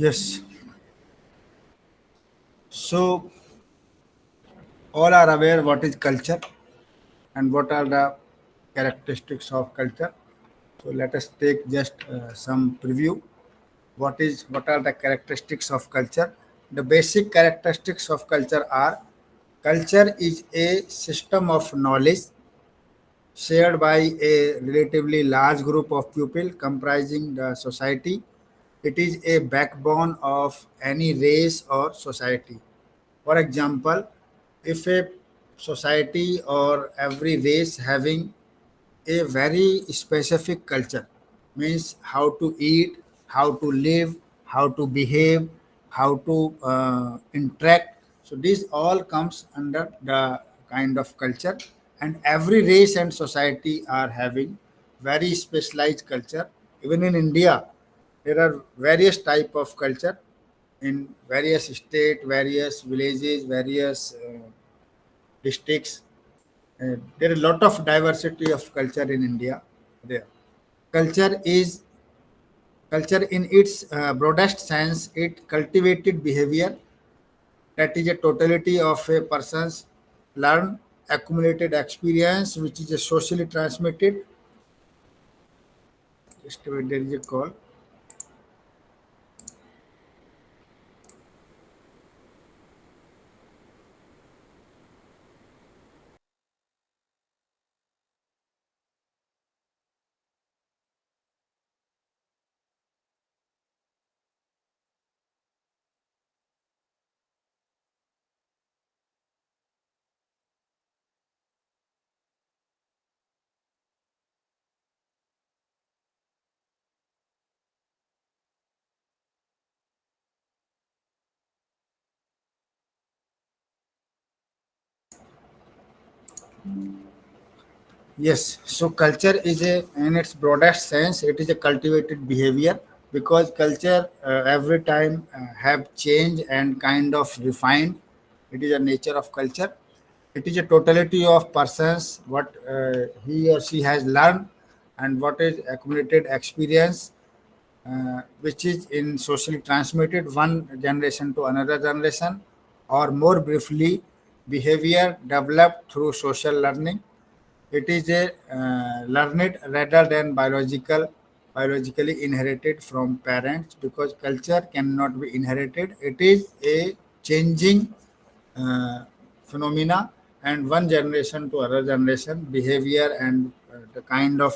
Yes. So all are aware what is culture and what are the characteristics of culture. So let us take just some preview. What are the characteristics of culture? The basic characteristics of culture are: culture is a system of knowledge shared by a relatively large group of people comprising the society. It is a backbone of any race or society. For example, if a society or every race having a very specific culture, means how to eat, how to live, how to behave, how to interact. So this all comes under the kind of culture, and every race and society are having very specialized culture. Even in India, there are various type of culture in various state, various villages, various districts. There is a lot of diversity of culture in India. There, culture is culture in its broadest sense. It cultivated behavior, that is a totality of a person's learned, accumulated experience, which is a socially transmitted. Just wait, there is a call. Yes, so culture is a, in its broadest sense, it is a cultivated behavior, because culture every time have changed and kind of refined. It is a nature of culture. It is a totality of persons, what he or she has learned, and what is accumulated experience, which is in socially transmitted one generation to another generation, or more briefly, behavior developed through social learning. It is a learned rather than biologically inherited from parents, because culture cannot be inherited. It is a changing uh, phenomena, and one generation to other generation, behavior and the kind of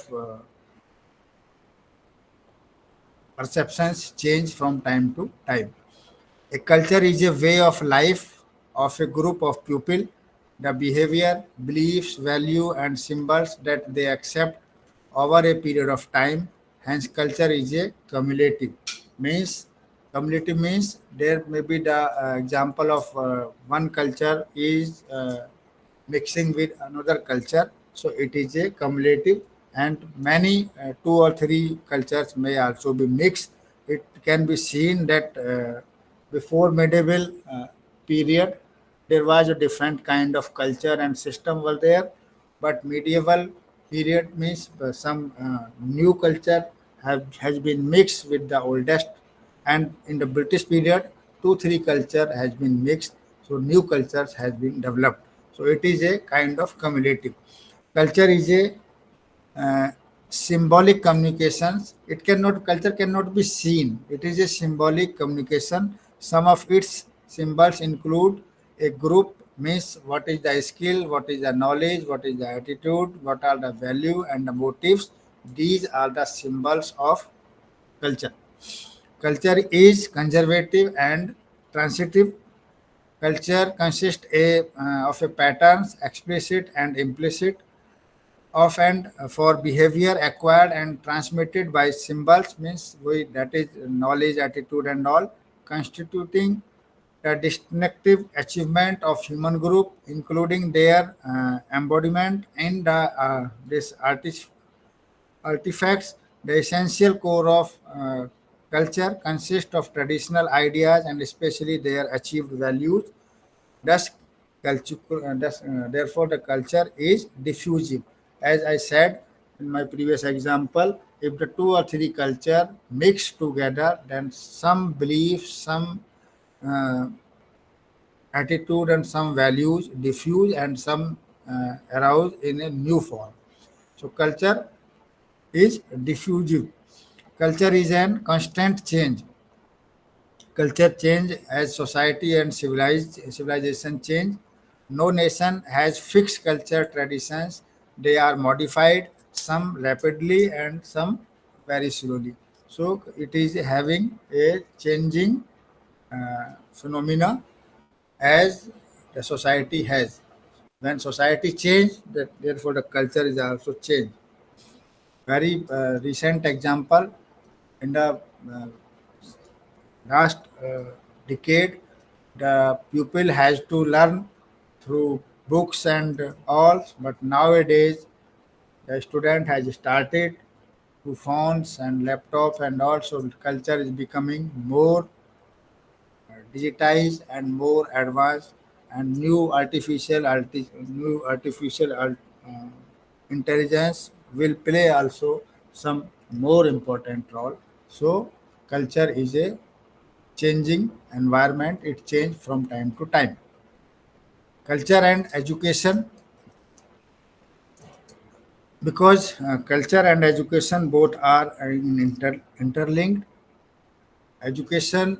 perceptions change from time to time. A culture is a way of life of a group of people, the behavior, beliefs, value, and symbols that they accept over a period of time. Hence, culture is a cumulative. Means cumulative means there may be the example of one culture is mixing with another culture. So it is a cumulative, and many two or three cultures may also be mixed. It can be seen that before medieval period, there was a different kind of culture and system were there, but medieval period means some new culture has been mixed with the oldest, and in the British period, two three culture has been mixed, so new cultures has been developed. So it is a kind of cumulative. Culture is a uh, symbolic communications. It cannot culture cannot be seen. It is a symbolic communication. Some of its symbols include a group means what is the skill, what is the knowledge, what is the attitude, what are the value and the motives. These are the symbols of culture. Culture is conservative and transitive. Culture consists of a patterns, explicit and implicit, of and for behavior acquired and transmitted by symbols, means we, that is knowledge, attitude, and all, constituting a distinctive achievement of human group, including their embodiment in the this artifacts. The essential core of culture consists of traditional ideas and especially their achieved values. Thus, therefore, the culture is diffusive. As I said in my previous example, if the two or three culture mix together, then some beliefs, some uh, attitude, and some values diffuse, and some arouse in a new form. So, culture is diffusive. Culture is an constant change. Culture change as society and civilization change. No nation has fixed culture traditions. They are modified, some rapidly and some very slowly. So it is having a changing phenomena as the society has. When society change, that therefore the culture is also changed. Very recent example in the uh, last decade, the pupil has to learn through books and all, but nowadays the student has started through phones and laptop, and also culture is becoming more digitized and more advanced, and new artificial intelligence will play also some more important role. So culture is a changing environment, it change from time to time. Culture and education, because culture and education both are interlinked. Education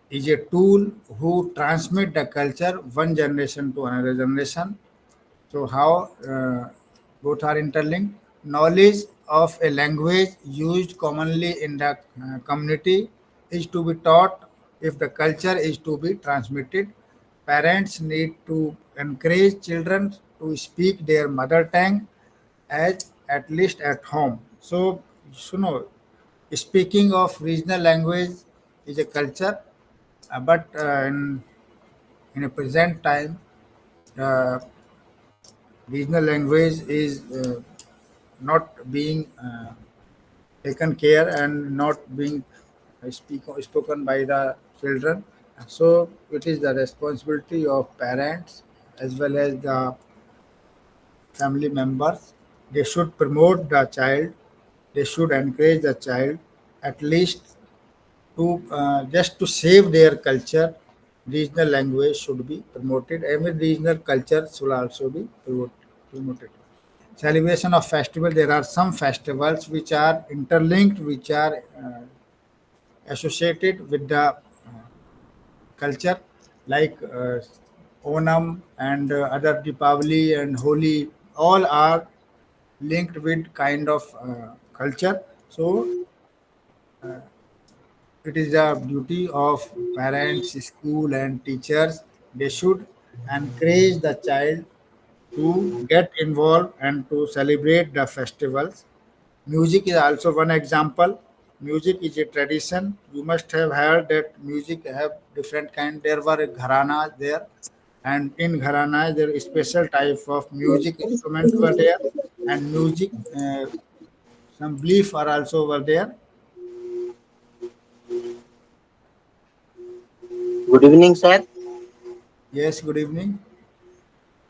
is a tool who transmit the culture one generation to another generation. So how both are interlinked? Knowledge of a language used commonly in the community is to be taught if the culture is to be transmitted. Parents need to encourage children to speak their mother tongue as at least at home. So, speaking of regional language is a culture, but in a present time, uh, regional language is not being taken care and not being spoken by the children. So it is the responsibility of parents as well as the family members. They should promote the child. They should encourage the child at least to just to save their culture. Regional language should be promoted. Every regional culture should also be promoted. Celebration of festival, there are some festivals which are interlinked, which are associated with the culture, like Onam and other Deepavali and Holi, all are linked with kind of culture. So it is the duty of parents, school, and teachers. They should encourage the child to get involved and to celebrate the festivals. Music is also one example. Music is a tradition. You must have heard that music have different kind. There were gharanas there, and in gharanas there is special type of music instrument were there, and music some belief are also over there. Good evening, sir. Yes, good evening.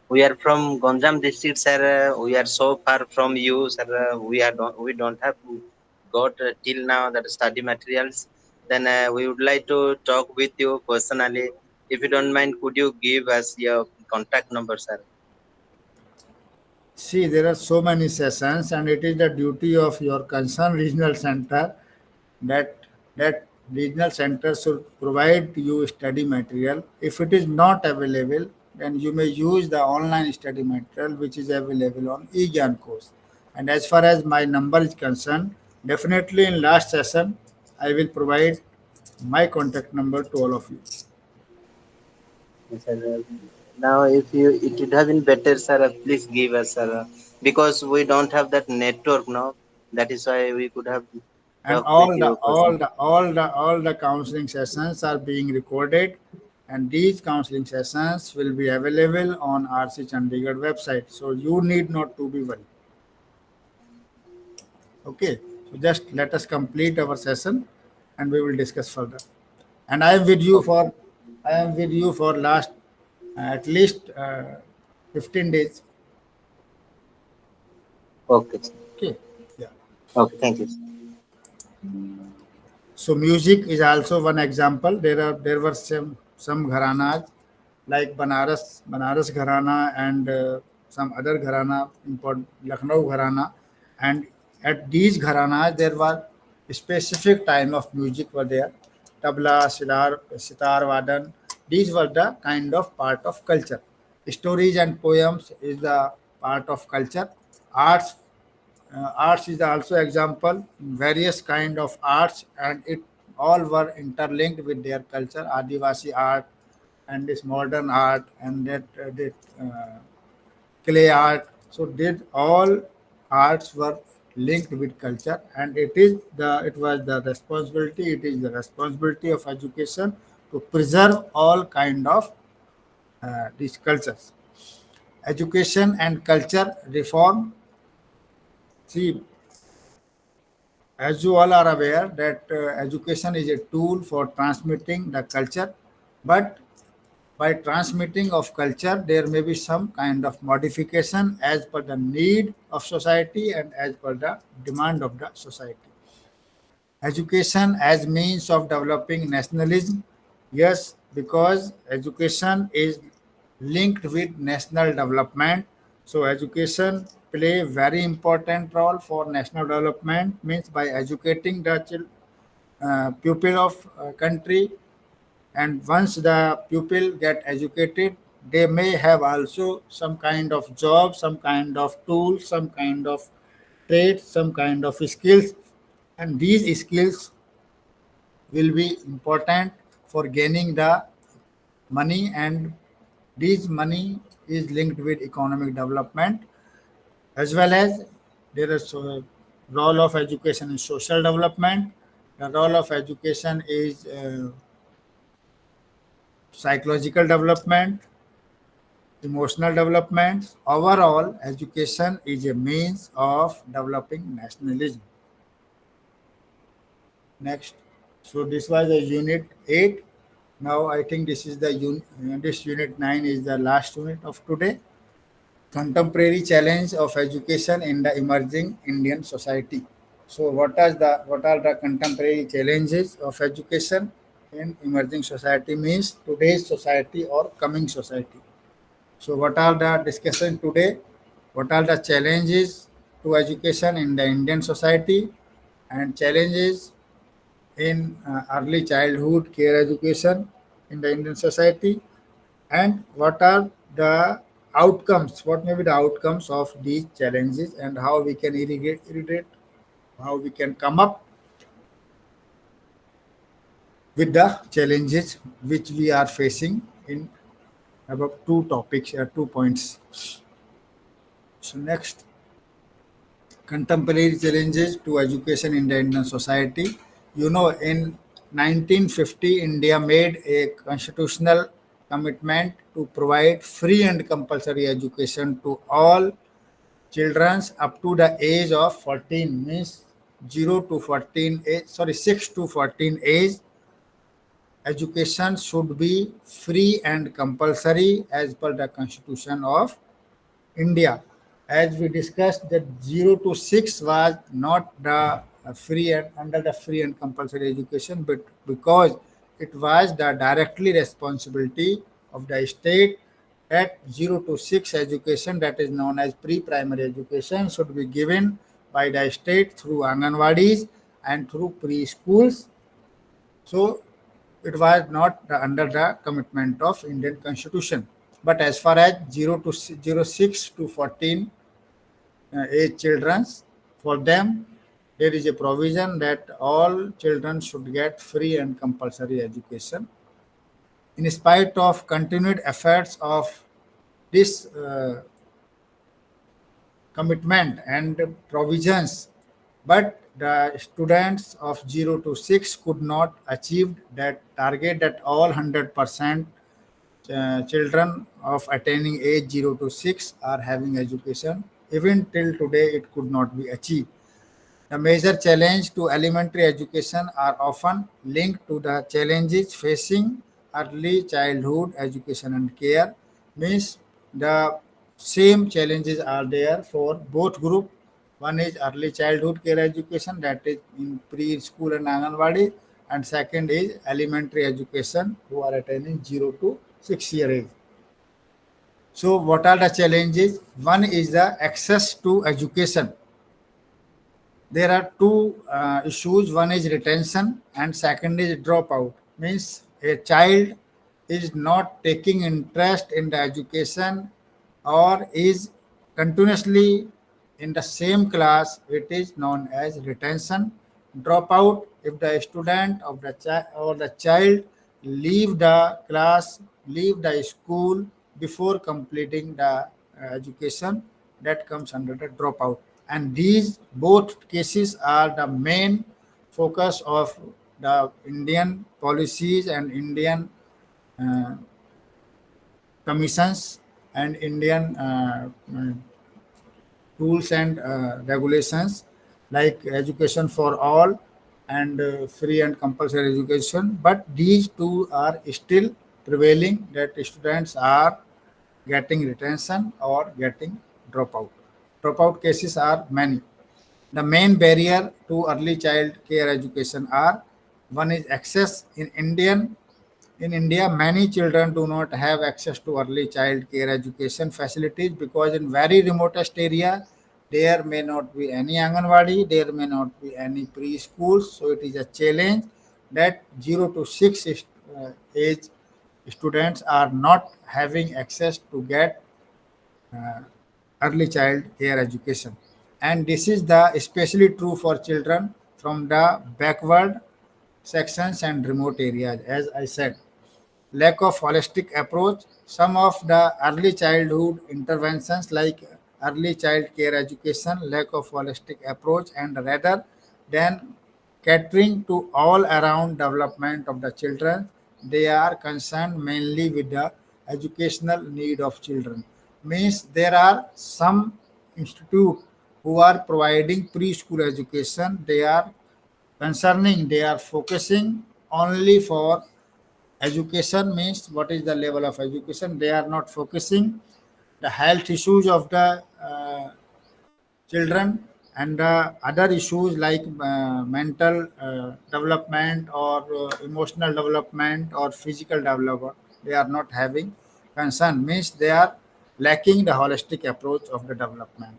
We are from Gonjam district, sir. We are so far from you, sir. We don't have got till now that study materials. Then we would like to talk with you personally. If you don't mind, could you give us your contact number, sir? See, there are so many sessions, and it is the duty of your concerned regional center that that regional center should provide you study material. If it is not available, then you may use the online study material which is available on eGyan course. And as far as my number is concerned, definitely in last session I will provide my contact number to all of you. Yes, sir. Now, if you it would have been better, sir. Please give us, sir, because we don't have that network now. That is why we could have And talked with you personally. all the counseling sessions are being recorded, and these counseling sessions will be available on RC Chandigarh website, so you need not to be worried. Okay, so just let us complete our session and we will discuss further. And Okay. I am with you for last at least 15 days. Okay. Sir. Okay, yeah. Okay. Thank you. Sir. So music is also one example. There were some gharanas like Banaras Gharana and some other Gharana, important Lucknow Gharana, and at these Gharanas there was specific time of music were there. Tabla, sitar, vadan. These were the kind of part of culture. Stories and poems is the part of culture. Arts arts is also example, various kind of arts, and it all were interlinked with their culture. Adivasi art and this modern art and that clay art. So did all arts were linked with culture, and it was the responsibility, it is the responsibility of education to preserve all kind of these cultures. Education and culture reform. See, as you all are aware that education is a tool for transmitting the culture, but by transmitting of culture there may be some kind of modification as per the need of society and as per the demand of the society. Education as means of developing nationalism. Yes, because education is linked with national development. So education play very important role for national development, means by educating the pupil of country, and once the pupil get educated they may have also some kind of job, some kind of tools, some kind of trade, some kind of skills, and these skills will be important for gaining the money, and this money is linked with economic development, as well as there is a role of education in social development. The role of education is psychological development, emotional development. Overall, education is a means of developing nationalism. Next. So this was a unit 8. Now I think this is the this unit 9 is the last unit of today. Contemporary challenge of education in the emerging Indian society. So what are the contemporary challenges of education in emerging society, means today's society or coming society. So what are the discussion today? What are the challenges to education in the Indian society, and challenges in early childhood care education in the Indian society, and what are the outcomes, what may be the outcomes of these challenges, and how we can irrigate, how we can come up with the challenges which we are facing in about two topics, 2 points. So next, contemporary challenges to education in the Indian society. You know, in 1950, India made a constitutional commitment to provide free and compulsory education to all children up to the age of 14, means 0 to 14 age, sorry, 6 to 14 age. Education should be free and compulsory as per the Constitution of India. As we discussed, that 0 to 6 was not the free and under the free and compulsory education, but because it was the directly responsibility of the state that 0 to 6 education, that is known as pre-primary education, should be given by the state through Anganwadis and through preschools. So it was not under the commitment of Indian Constitution. But as far as 06 to 14 age children, for them there is a provision that all children should get free and compulsory education. In spite of continued efforts of this commitment and provisions, but the students of 0 to 6 could not achieve that target, that all 100% children of attaining age 0 to 6 are having education. Even till today it could not be achieved. The major challenge to elementary education are often linked to the challenges facing early childhood education and care, means the same challenges are there for both group. One is early childhood care education, that is in preschool and Anganwadi, and second is elementary education who are attaining 0 to 6 year age. So what are the challenges? One is the access to education. There are two issues. One is retention and second is dropout. Means a child is not taking interest in the education or is continuously in the same class, it is known as retention. Dropout, if the student of the or the child leave the class, leave the school before completing the education, that comes under the dropout. and these both cases are the main focus of the Indian policies and Indian uh, commissions and Indian rules and regulations like education for all and free and compulsory education. But these two are still prevailing, that students are getting retention or getting dropout. Dropout cases are many. The main barrier to early child care education are: one is access. In India, many children do not have access to early child care education facilities because in very remotest area there may not be any Anganwadi, there may not be any preschools. So it is a challenge that 0 to 6 age students are not having access to get uh, early child care education. And this is the especially true for children from the backward sections and remote areas. As I said, lack of holistic approach. Some of the early childhood interventions like early child care education lack of holistic approach, and rather than catering to all around development of the children, they are concerned mainly with the educational need of children. Means there are some institute who are providing preschool education, they are focusing only for education. Means what is the level of education, they are not focusing the health issues of the children and other issues like mental development or emotional development or physical development. They are not having concern. Means they are lacking the holistic approach of the development.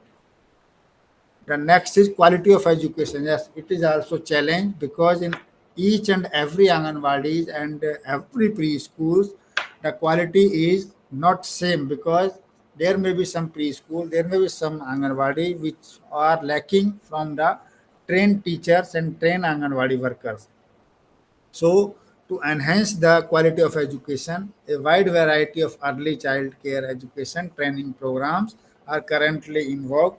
The next is quality of education. Yes, it is also challenge because in each and every Anganwadis and every preschools, the quality is not same because there may be some preschool, there may be some Anganwadi which are lacking from the trained teachers and trained Anganwadi workers. So, to enhance the quality of education, a wide variety of early child care education training programs are currently in vogue.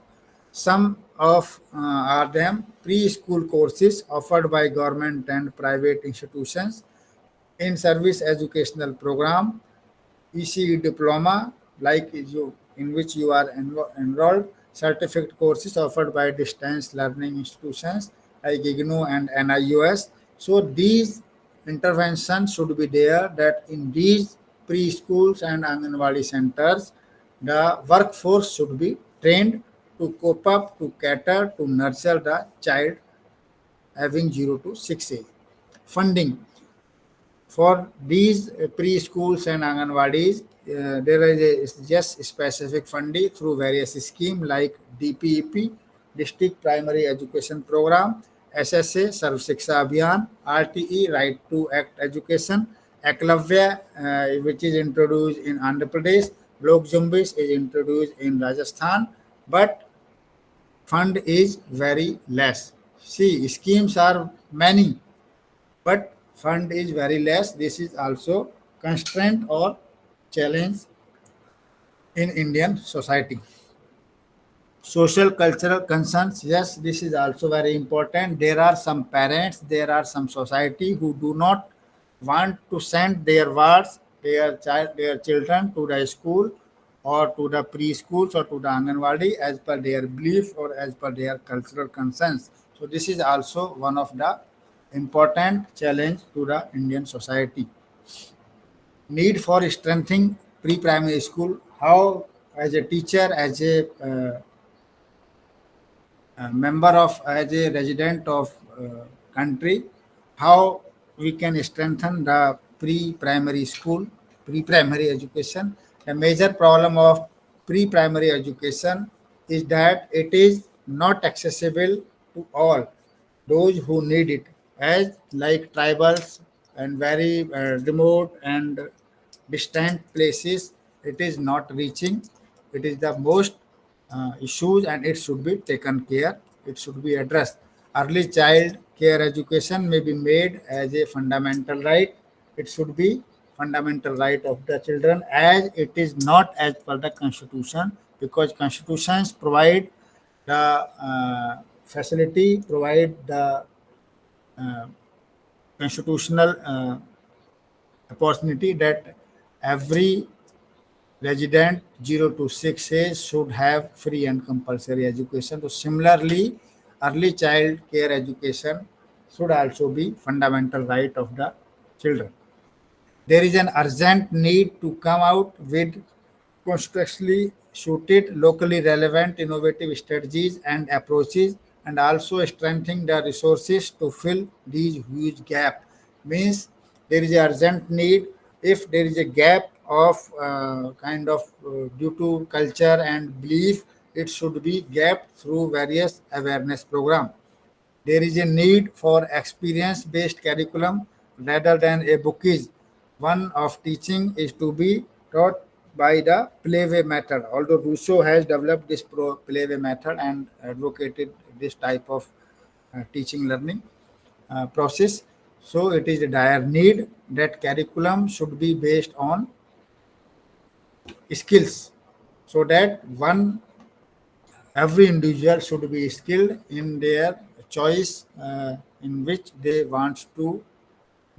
Some of are them preschool courses offered by government and private institutions, in service educational program, ECE diploma, like you in which you are enrolled, certificate courses offered by distance learning institutions like IGNU and NIUS. So these interventions should be there, that in these preschools and Anganwadi centers, the workforce should be trained to cope up, to cater, to nurture the child having 0 to 6 age. Funding for these preschools and Anganwadis, there is just specific funding through various schemes like DPEP, District Primary Education Program, SSA, Sarv Shiksha Abhiyan, RTE, Right to Act Education, Eklavya, which is introduced in Andhra Pradesh, Lok Jumbis is introduced in Rajasthan, but fund is very less. See, schemes are many, but fund is very less. This is also constraint or challenge in Indian society. Social cultural concerns, yes, this is also very important. There are some parents, there are some society who do not want to send their wards, their children to the school or to the preschools or to the Anganwadi as per their belief or as per their cultural concerns. So this is also one of the important challenge to the Indian society. Need for strengthening pre-primary school. How, as a teacher, as a member of, as a resident of country, how we can strengthen the pre-primary school, pre-primary education. The major problem of pre-primary education is that it is not accessible to all those who need it, as like tribals and very remote and distant places, it is not reaching. It is the most issues and it should be taken care, it should be addressed. Early child care education may be made as a fundamental right. It should be fundamental right of the children, as it is not as per the constitution, because constitutions provide the facility provide the uh, constitutional opportunity that every resident 0 to 6 age should have free and compulsory education. So similarly, early child care education should also be fundamental right of the children. There is an urgent need to come out with contextually suited, locally relevant, innovative strategies and approaches, and also strengthening the resources to fill these huge gap. Means there is an urgent need. If there is a gap of kind of due to culture and belief, it should be gapped through various awareness program. There is a need for experience-based curriculum rather than a bookish one of teaching is to be taught by the playway method. Although Rousseau has developed this playway method and advocated this type of teaching learning process, so it is a dire need that curriculum should be based on skills, so that one every individual should be skilled in their choice in which they want to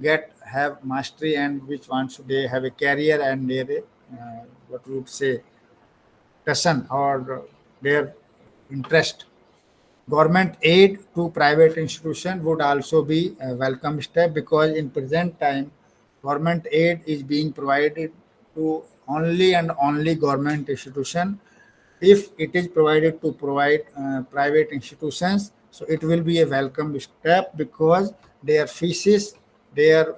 get have mastery and which wants they have a career and their what we would say passion or their interest. Government aid to private institution would also be a welcome step, because in present time government aid is being provided to only and only government institution. If it is provided to provide private institutions, so it will be a welcome step, because their fees, their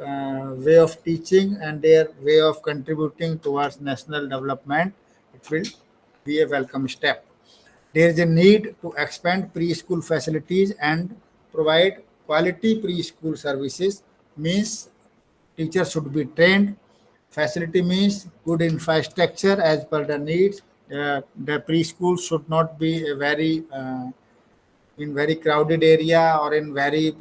way of teaching and their way of contributing towards national development, it will be a welcome step. There is a need to expand preschool facilities and provide quality preschool services. Means teachers should be trained. Facility means good infrastructure as per the needs. The preschool should not be a very in very crowded area or in very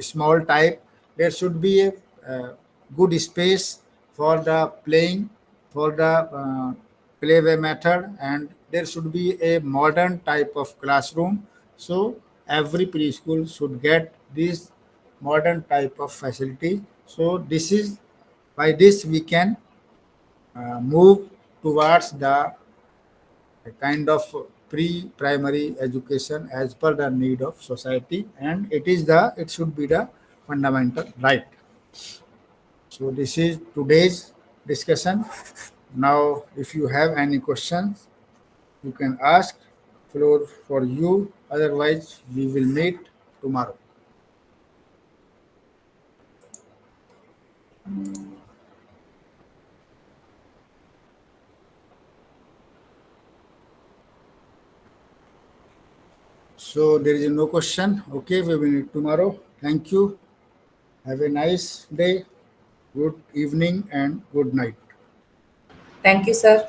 small type. There should be a good space for the playing, for the playway method, and there should be a modern type of classroom. So every preschool should get this modern type of facility. So this is by this we can move towards the kind of pre-primary education as per the need of society, and it should be the fundamental right. So this is today's discussion. Now if you have any questions, you can ask. Floor for you, otherwise we will meet tomorrow. So there is no question. Okay, we will meet tomorrow. Thank you. Have a nice day, good evening, and good night. Thank you, sir.